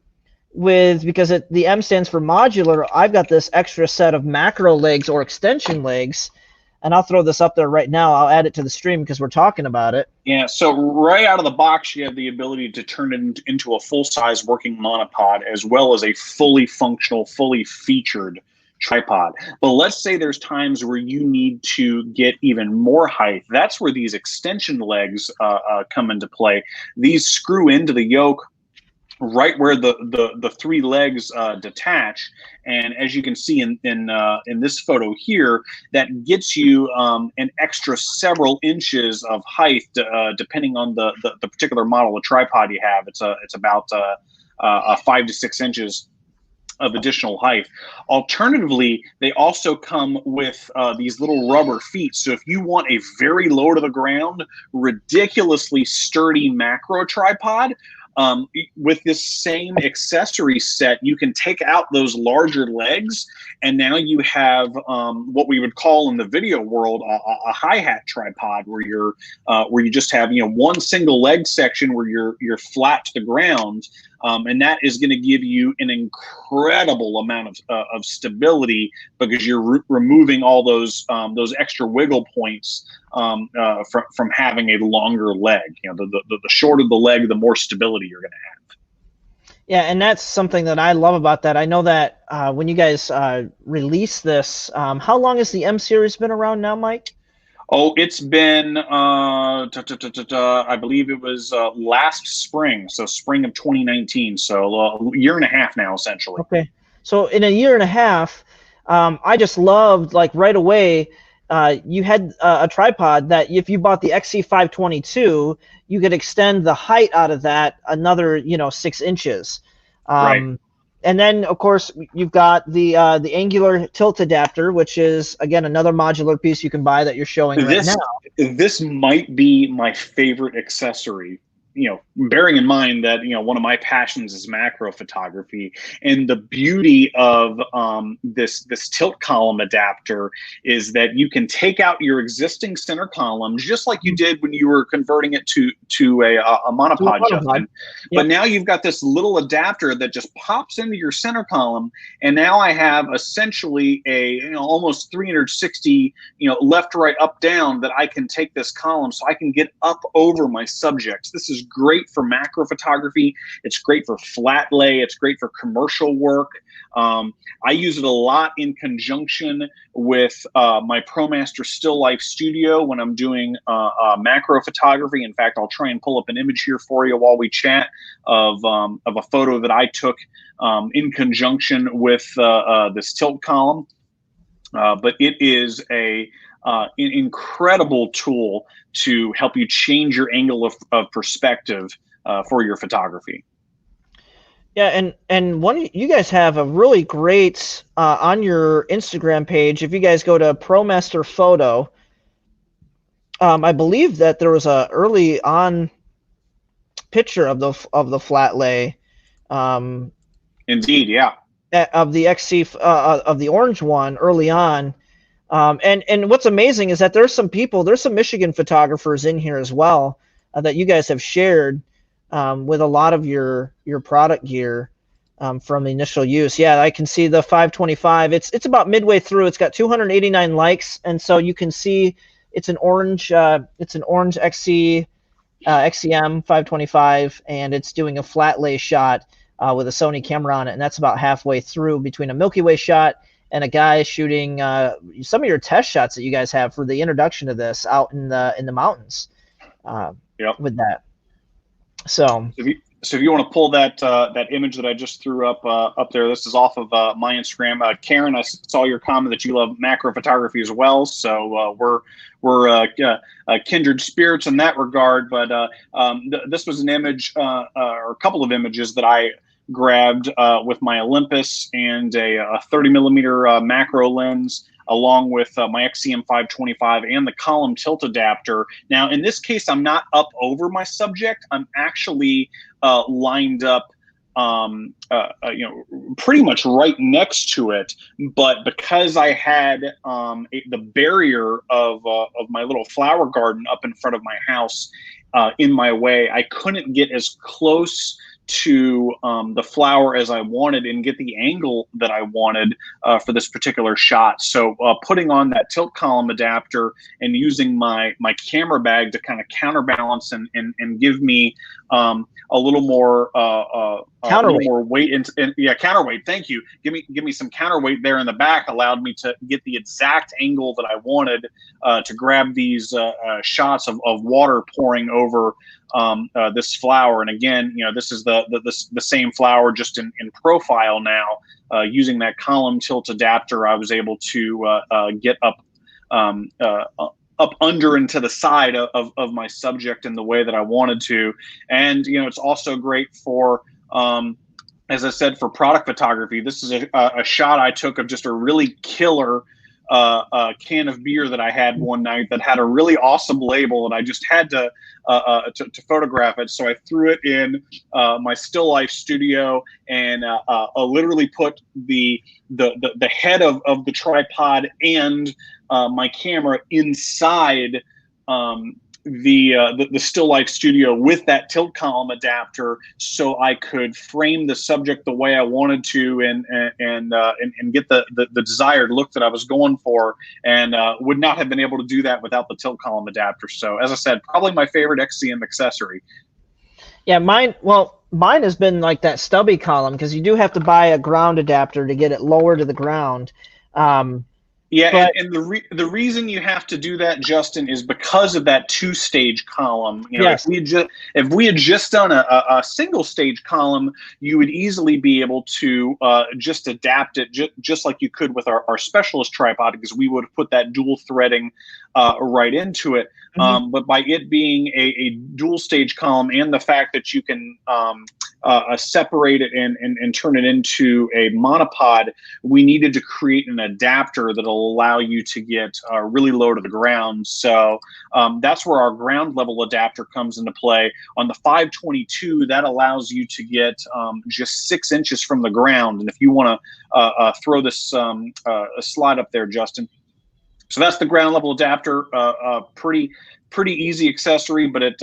because the M stands for modular. I've got this extra set of macro legs or extension legs, and I'll throw this up there right now. I'll add it to the stream because we're talking about it. Yeah, so right out of the box, you have the ability to turn it into a full-size working monopod, as well as a fully functional, fully featured tripod. But let's say there's times where you need to get even more height. That's where these extension legs come into play. These screw into the yoke right where the 3 legs detach, and as you can see in this photo here, that gets you an extra several inches of height depending on the particular model of tripod you have. It's about 5 to 6 inches of additional height. Alternatively, they also come with these little rubber feet. So if you want a very low to the ground, ridiculously sturdy macro tripod, with this same accessory set, you can take out those larger legs, and now you have what we would call in the video world a hi-hat tripod, where you just have one single leg section where you're flat to the ground, and that is going to give you an incredible amount of stability, because you're removing all those extra wiggle points from having a longer leg. The shorter the leg, the more stability you're going to have. Yeah, and that's something that I love about that. I know that when you guys release this, how long has the M series been around now, Mike? Oh, it's been, I believe it was last spring, so spring of 2019, so a year and a half now, essentially. Okay, so in a year and a half, I just loved, like, right away, you had a tripod that if you bought the XC522, you could extend the height out of that another 6 inches. Right. And then, of course, you've got the angular tilt adapter, which is, again, another modular piece you can buy that you're showing right now. This might be my favorite accessory, bearing in mind that, one of my passions is macro photography. And the beauty of this tilt column adapter is that you can take out your existing center column, just like you did when you were converting it to a monopod, Justin. But now you've got this little adapter that just pops into your center column, and now I have essentially a almost 360 left, right, up, down, that I can take this column so I can get up over my subjects. This is great for macro photography. It's great for flat lay. It's great for commercial work. I use it a lot in conjunction with my ProMaster Still Life Studio when I'm doing macro photography. In fact, I'll try and pull up an image here for you while we chat of a photo that I took in conjunction with this tilt column. But it is an incredible tool to help you change your angle of perspective for your photography. Yeah, and you guys have a really great on your Instagram page. If you guys go to ProMaster Photo, I believe that there was a early on picture of the flat lay. Indeed, yeah. Of the XC of the orange one early on. And what's amazing is that there's some Michigan photographers in here as well that you guys have shared with a lot of your product gear from the initial use. Yeah, I can see the 525. It's about midway through. It's got 289 likes, and so you can see it's an orange XC XCM 525, and it's doing a flat lay shot with a Sony camera on it, and that's about halfway through between a Milky Way shot and a guy shooting some of your test shots that you guys have for the introduction to this out in the mountains. Yep. With that. So if you want to pull that image that I just threw up there, this is off of my Instagram. Karen, I saw your comment that you love macro photography as well. So we're kindred spirits in that regard. But this was an image or a couple of images that I grabbed with my Olympus and a 30 millimeter macro lens, along with my XCM 525 and the column tilt adapter. Now, in this case, I'm not up over my subject. I'm actually lined up, pretty much right next to it. But because I had the barrier of my little flower garden up in front of my house in my way, I couldn't get as close to the flower as I wanted and get the angle that I wanted for this particular shot. So putting on that tilt column adapter and using my camera bag to kind of counterbalance and give me a little more weight counterweight. Thank you. Give me some counterweight there in the back allowed me to get the exact angle that I wanted to grab these shots of water pouring over this flower. And again, this is the same flower just in profile now. Using that column tilt adapter, I was able to get up under and to the side of my subject in the way that I wanted to. And it's also great for as I said, for product photography. This is a shot I took of just a really killer can of beer that I had one night that had a really awesome label, and I just had to photograph it. So I threw it in my still life studio and literally put the head of the tripod and my camera inside the still life studio with that tilt column adapter, so I could frame the subject the way I wanted to and get the desired look that I was going for, and would not have been able to do that without the tilt column adapter. So as I said, probably my favorite XCM accessory. Yeah, mine has been like that stubby column, because you do have to buy a ground adapter to get it lower to the ground. Yeah, and the reason you have to do that, Justin, is because of that two-stage column. Yes. If we had just done a single-stage column, you would easily be able to just adapt it just like you could with our specialist tripod, because we would have put that dual threading right into it. Mm-hmm. But by it being a dual-stage column, and the fact that you can separate it and turn it into a monopod, we needed to create an adapter that'll allow you to get really low to the ground. So that's where our ground level adapter comes into play. On the 522, that allows you to get just 6 inches from the ground. And if you want to throw this slide up there, Justin. So that's the ground level adapter. Pretty easy accessory, but it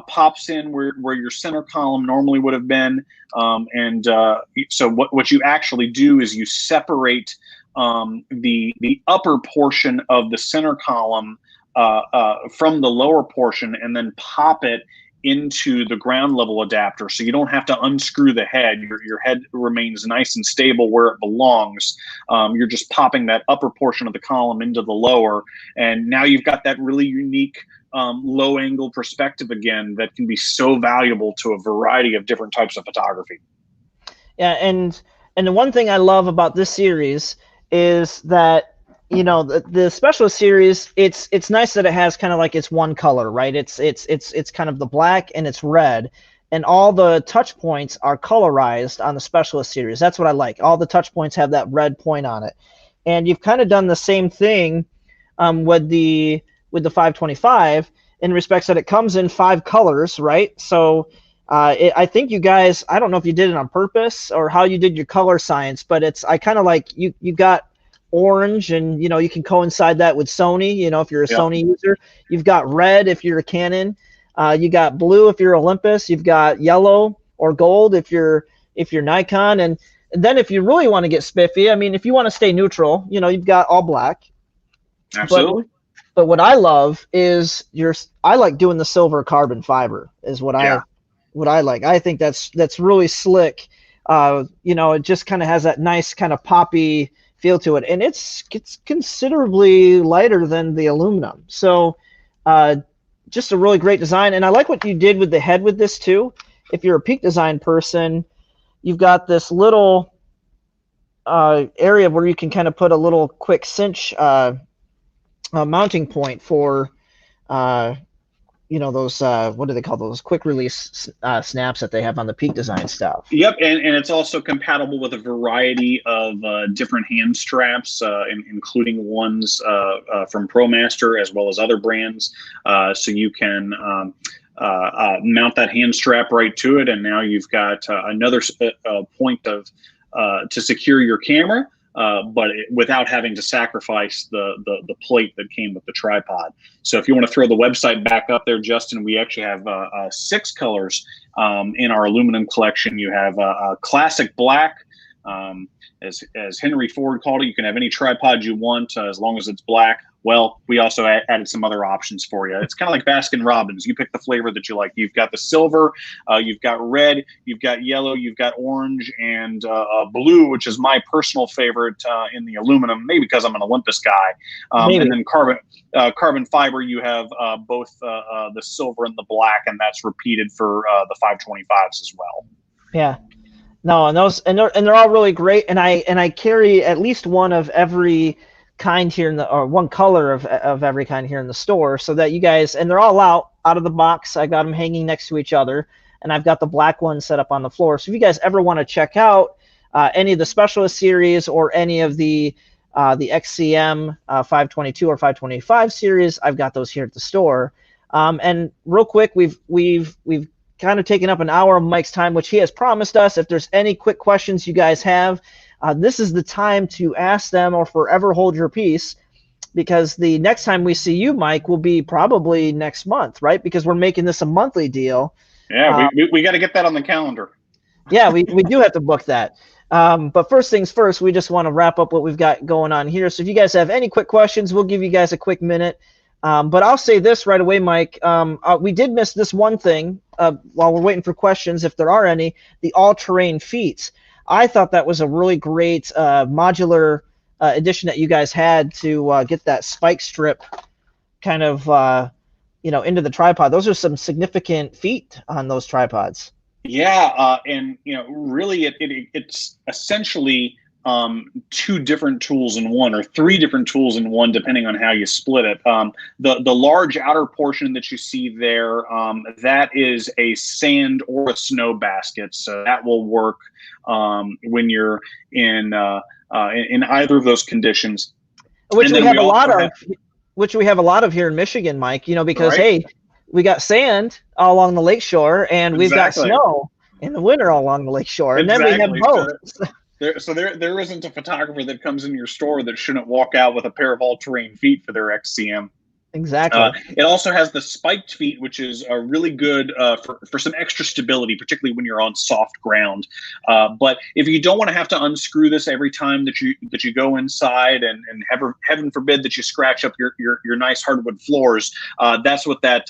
pops in where your center column normally would have been. So what you actually do is you separate the upper portion of the center column from the lower portion, and then pop it into the ground level adapter, so you don't have to unscrew the head. Your head remains nice and stable where it belongs. You're just popping that upper portion of the column into the lower, and now you've got that really unique low angle perspective again that can be so valuable to a variety of different types of photography. Yeah, and the one thing I love about this series is that, you know, the specialist series, it's nice that it has kind of like it's one color, right? It's kind of the black and it's red, and all the touch points are colorized on the specialist series. That's what I like. All the touch points have that red point on it, and you've kind of done the same thing with the 525 in respects that it comes in 5 colors, right? So I think you guys, I don't know if you did it on purpose or how you did your color science, but I kind of like you got orange, and you know, you can coincide that with Sony, you know, if you're a Sony user. You've got red if you're a Canon, you got blue if you're Olympus, you've got yellow or gold if you're Nikon, and then if you really want to get spiffy, I mean, if you want to stay neutral, you know, you've got all black. Absolutely. But what I love is I like doing the silver carbon fiber is what I like. I think that's really slick. You know, it just kind of has that nice kind of poppy feel to it, and it's considerably lighter than the aluminum. So just a really great design, and I like what you did with the head with this too. If you're a peak design person, you've got this little area where you can kind of put a little quick cinch mounting point for you know, those what do they call those, quick release snaps that they have on the peak design stuff. Yep, and it's also compatible with a variety of different hand straps, including ones from ProMaster as well as other brands. So you can mount that hand strap right to it, and now you've got another point of to secure your camera. But without having to sacrifice the plate that came with the tripod. So if you want to throw the website back up there, Justin, we actually have 6 colors in our aluminum collection. You have classic black, as Henry Ford called it. You can have any tripod you want as long as it's black. Well, we also added some other options for you. It's kind of like Baskin Robbins. You pick the flavor that you like. You've got the silver, you've got red, you've got yellow, you've got orange, and blue, which is my personal favorite in the aluminum, maybe because I'm an Olympus guy. And then carbon fiber, you have both the silver and the black, and that's repeated for the 525s as well. Yeah. No, and they're all really great, and I carry at least one of every kind here or one color of every kind here in the store, so that you guys, and they're all out of the box. I got them hanging next to each other, and I've got the black one set up on the floor. So if you guys ever want to check out any of the specialist series or any of the XCM 522 or 525 series, I've got those here at the store. And real quick, we've kind of taken up an hour of Mike's time, which he has promised us. If there's any quick questions you guys have, this is the time to ask them or forever hold your peace, because the next time we see you, Mike, will be probably next month, right? Because we're making this a monthly deal. Yeah, we got to get that on the calendar. Yeah, we do have to book that. But first things first, we just want to wrap up what we've got going on here. So if you guys have any quick questions, we'll give you guys a quick minute. But I'll say this right away, Mike. We did miss this one thing while we're waiting for questions, if there are any, the all-terrain feet. I thought that was a really great modular addition that you guys had to get that spike strip kind of into the tripod. Those are some significant feet on those tripods. Yeah, and really, it's essentially 2 different tools in one, or 3 different tools in one, depending on how you split it. The large outer portion that you see there, that is a sand or a snow basket, so that will work when you're in either of those conditions. Which we have a lot of. Which we have a lot of here in Michigan, Mike. Because hey, we got sand all along the lakeshore, and we've got snow in the winter all along the lakeshore, and then we have both. So there isn't a photographer that comes into your store that shouldn't walk out with a pair of all-terrain feet for their XCM. Exactly. It also has the spiked feet, which is really good for some extra stability, particularly when you're on soft ground. But if you don't want to have to unscrew this every time that you go inside, and heaven forbid that you scratch up your nice hardwood floors, that's what that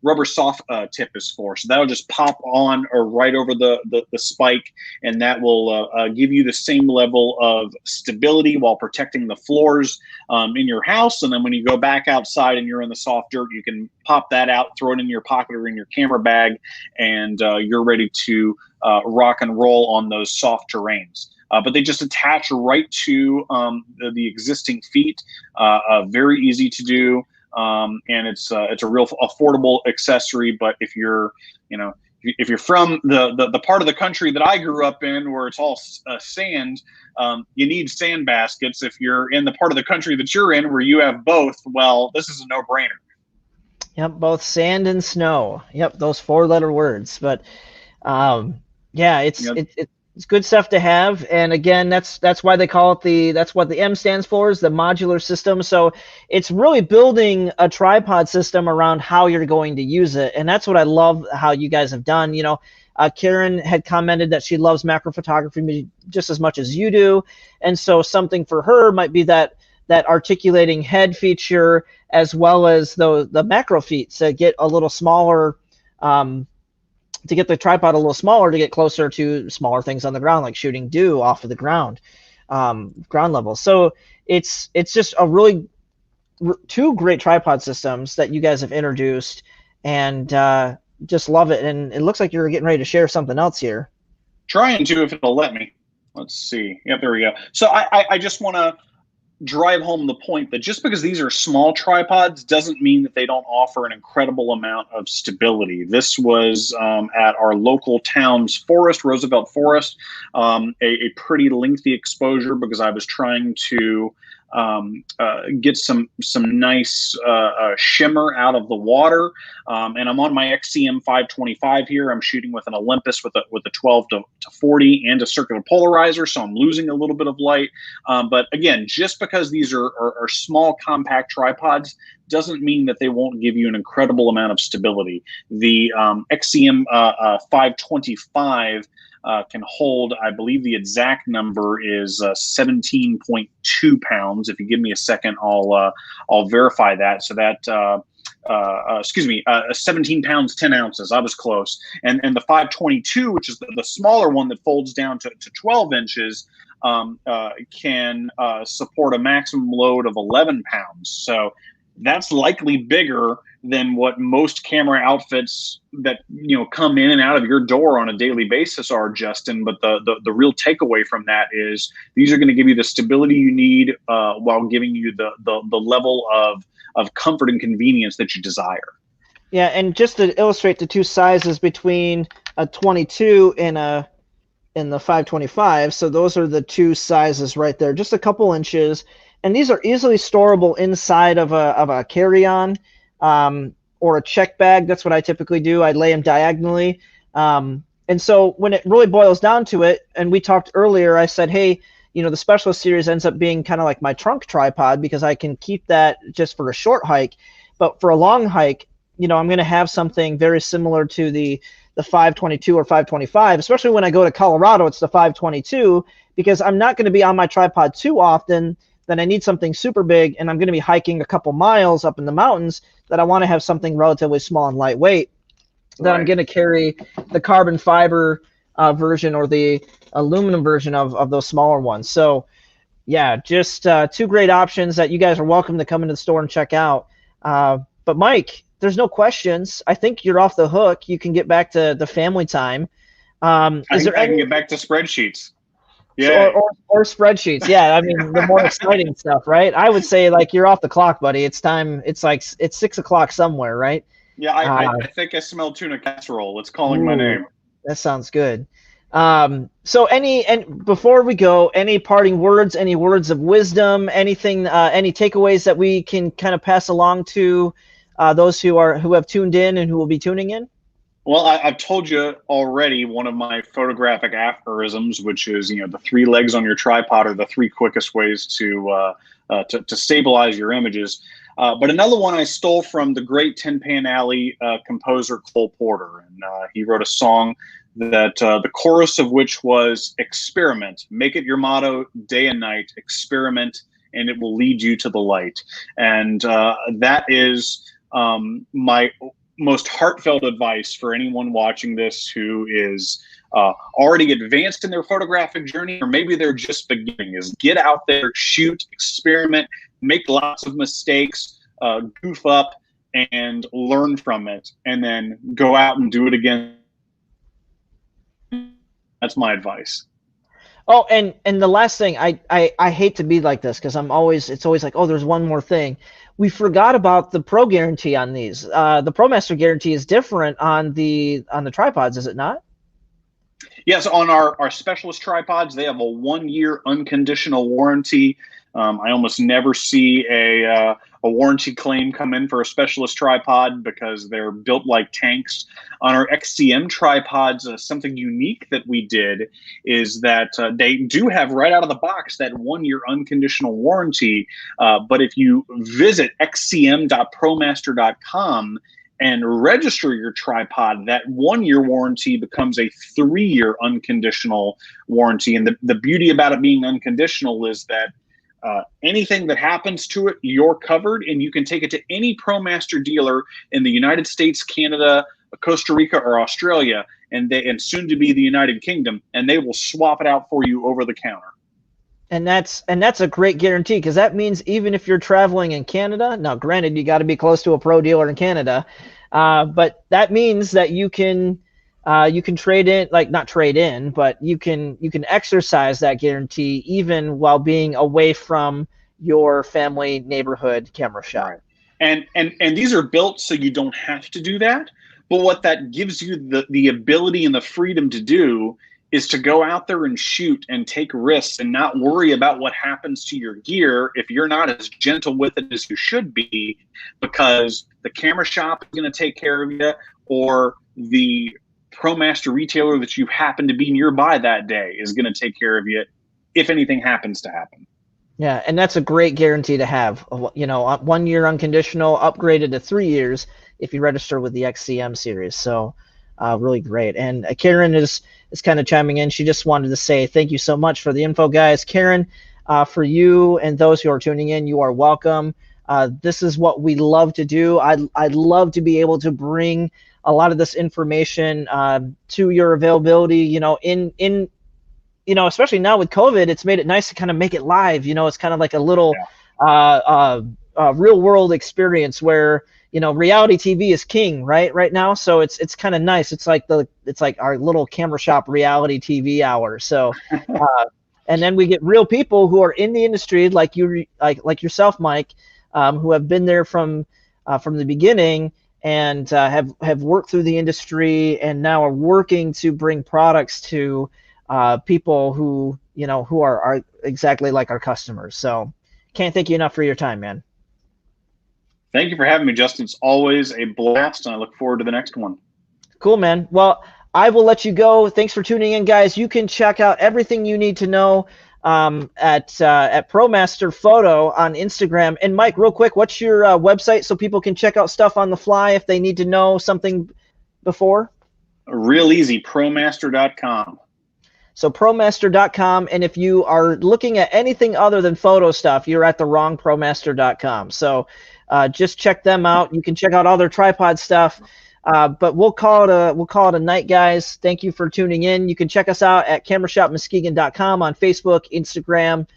rubber soft tip is for. So that'll just pop on or right over the spike, and that will give you the same level of stability while protecting the floors in your house. And then when you go back outside and you're in the soft dirt, you can pop that out, throw it in your pocket or in your camera bag, and you're ready to rock and roll on those soft terrains. But they just attach right to the existing feet. Very easy to do, and it's a real affordable accessory. But if you're, if you're from the part of the country that I grew up in, where it's all sand, you need sand baskets. If you're in the part of the country that you're in, where you have both, well, this is a no-brainer. Yep, both sand and snow. Yep, those 4-letter words. But yeah, it's good stuff to have. And again, that's why they call it that's what the M stands for, is the modular system. So it's really building a tripod system around how you're going to use it. And that's what I love how you guys have done. Karen had commented that she loves macro photography just as much as you do. And so something for her might be that articulating head feature, as well as the macro feet to get a little smaller, to get the tripod a little smaller, to get closer to smaller things on the ground, like shooting dew off of the ground level. So it's just a really two great tripod systems that you guys have introduced, and just love it. And it looks like you're getting ready to share something else here. Trying to, if it'll let me. Let's see. Yep, there we go. So I just want to drive home the point that just because these are small tripods doesn't mean that they don't offer an incredible amount of stability. This was at our local town's forest, Roosevelt Forest, a pretty lengthy exposure because I was trying to get some nice shimmer out of the water. And I'm on my XCM 525 here. I'm shooting with an Olympus with a 12 to 40 and a circular polarizer, so I'm losing a little bit of light. But again, just because these are small, compact tripods doesn't mean that they won't give you an incredible amount of stability. The XCM 525 can hold, I believe the exact number is 17.2 pounds. If you give me a second, I'll verify that. So that, 17 pounds, 10 ounces. I was close. And the 522, which is the smaller one that folds down to 12 inches, can support a maximum load of 11 pounds. So that's likely bigger than what most camera outfits that come in and out of your door on a daily basis are, Justin. But the real takeaway from that is these are going to give you the stability you need while giving you the level of comfort and convenience that you desire. Yeah, and just to illustrate the two sizes between a 22 and the 525, so those are the two sizes right there, just a couple inches. And these are easily storable inside of a carry-on or a check bag. That's what I typically do. I lay them diagonally. And so when it really boils down to it, and we talked earlier, I said, hey, the Specialist series ends up being kind of like my trunk tripod because I can keep that just for a short hike. But for a long hike, I'm going to have something very similar to the 522 or 525, especially when I go to Colorado, it's the 522, because I'm not going to be on my tripod too often. Then I need something super big, and I'm going to be hiking a couple miles up in the mountains, that I want to have something relatively small and lightweight. That right. I'm going to carry the carbon fiber version or the aluminum version of those smaller ones. So yeah, just two great options that you guys are welcome to come into the store and check out. But Mike, there's no questions. I think you're off the hook. You can get back to the family time. I can get back to spreadsheets. Yeah. So, or spreadsheets. Yeah. I mean, the more exciting stuff, right? I would say like you're off the clock, buddy. It's time. It's 6 o'clock somewhere, right? Yeah. I think I smell tuna casserole. It's calling my name. That sounds good. So and before we go, any parting words, any words of wisdom, anything, any takeaways that we can kind of pass along to those who have tuned in and who will be tuning in? Well, I've told you already one of my photographic aphorisms, which is, the 3 legs on your tripod are the 3 quickest ways to stabilize your images. But another one I stole from the great Tin Pan Alley composer Cole Porter. And he wrote a song that the chorus of which was experiment. Make it your motto day and night. Experiment, and it will lead you to the light. And that is my most heartfelt advice for anyone watching this who is already advanced in their photographic journey, or maybe they're just beginning, is get out there, shoot, experiment, make lots of mistakes, goof up, and learn from it, and then go out and do it again. That's my advice. Oh, and the last thing, I hate to be like this because it's always like, oh, there's one more thing. We forgot about the Pro guarantee on these. The ProMaster guarantee is different on the tripods, is it not? Yes, on our specialist tripods, they have a 1-year unconditional warranty. I almost never see a warranty claim come in for a specialist tripod because they're built like tanks. On our XCM tripods, something unique that we did is that they do have right out of the box that 1-year unconditional warranty. But if you visit xcm.promaster.com and register your tripod, that 1-year warranty becomes a 3-year unconditional warranty. And the beauty about it being unconditional is that anything that happens to it, you're covered, and you can take it to any ProMaster dealer in the United States, Canada, Costa Rica, or Australia, and soon to be the United Kingdom, and they will swap it out for you over the counter. And that's a great guarantee, because that means even if you're traveling in Canada, now granted you got to be close to a pro dealer in Canada, but that means that you can trade in, like not trade in, but you can exercise that guarantee even while being away from your family neighborhood camera shop. Right. And these are built so you don't have to do that. But what that gives you the ability and the freedom to do is to go out there and shoot and take risks and not worry about what happens to your gear if you're not as gentle with it as you should be, because the camera shop is going to take care of you, or the ProMaster retailer that you happen to be nearby that day is going to take care of you if anything happens to happen. Yeah, and that's a great guarantee to have. 1 year unconditional, upgraded to 3 years if you register with the XCM series. So really great. And Karen is kind of chiming in. She just wanted to say thank you so much for the info, guys. Karen, for you and those who are tuning in, you are welcome. This is what we love to do. I'd love to be able to bring a lot of this information to your availability, especially now with COVID, it's made it nice to kind of make it live. It's kind of like a little real world experience where, reality TV is king right now. So it's kind of nice. It's like our little camera shop reality TV hour. So, and then we get real people who are in the industry like you, like yourself, Mike, who have been there from the beginning and have worked through the industry and now are working to bring products to people who are exactly like our customers. So can't thank you enough for your time, man. Thank you for having me, Justin. It's always a blast, and I look forward to the next one. Cool, man. Well, I will let you go. Thanks for tuning in, guys. You can check out everything you need to know at ProMaster Photo on Instagram. And Mike, real quick, what's your website so people can check out stuff on the fly if they need to know something before? Real easy, ProMaster.com. So ProMaster.com, and if you are looking at anything other than photo stuff, you're at the wrong ProMaster.com. So just check them out. You can check out all their tripod stuff. But we'll call it a night, guys. Thank you for tuning in. You can check us out at camerashopmuskegon.com on Facebook, Instagram,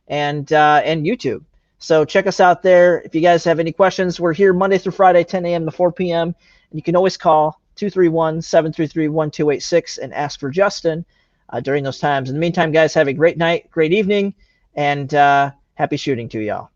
and YouTube. So check us out there. If you guys have any questions, we're here Monday through Friday, 10 a.m. to 4 p.m. And you can always call 231-733-1286 and ask for Justin during those times. In the meantime, guys, have a great night, great evening, and happy shooting to y'all.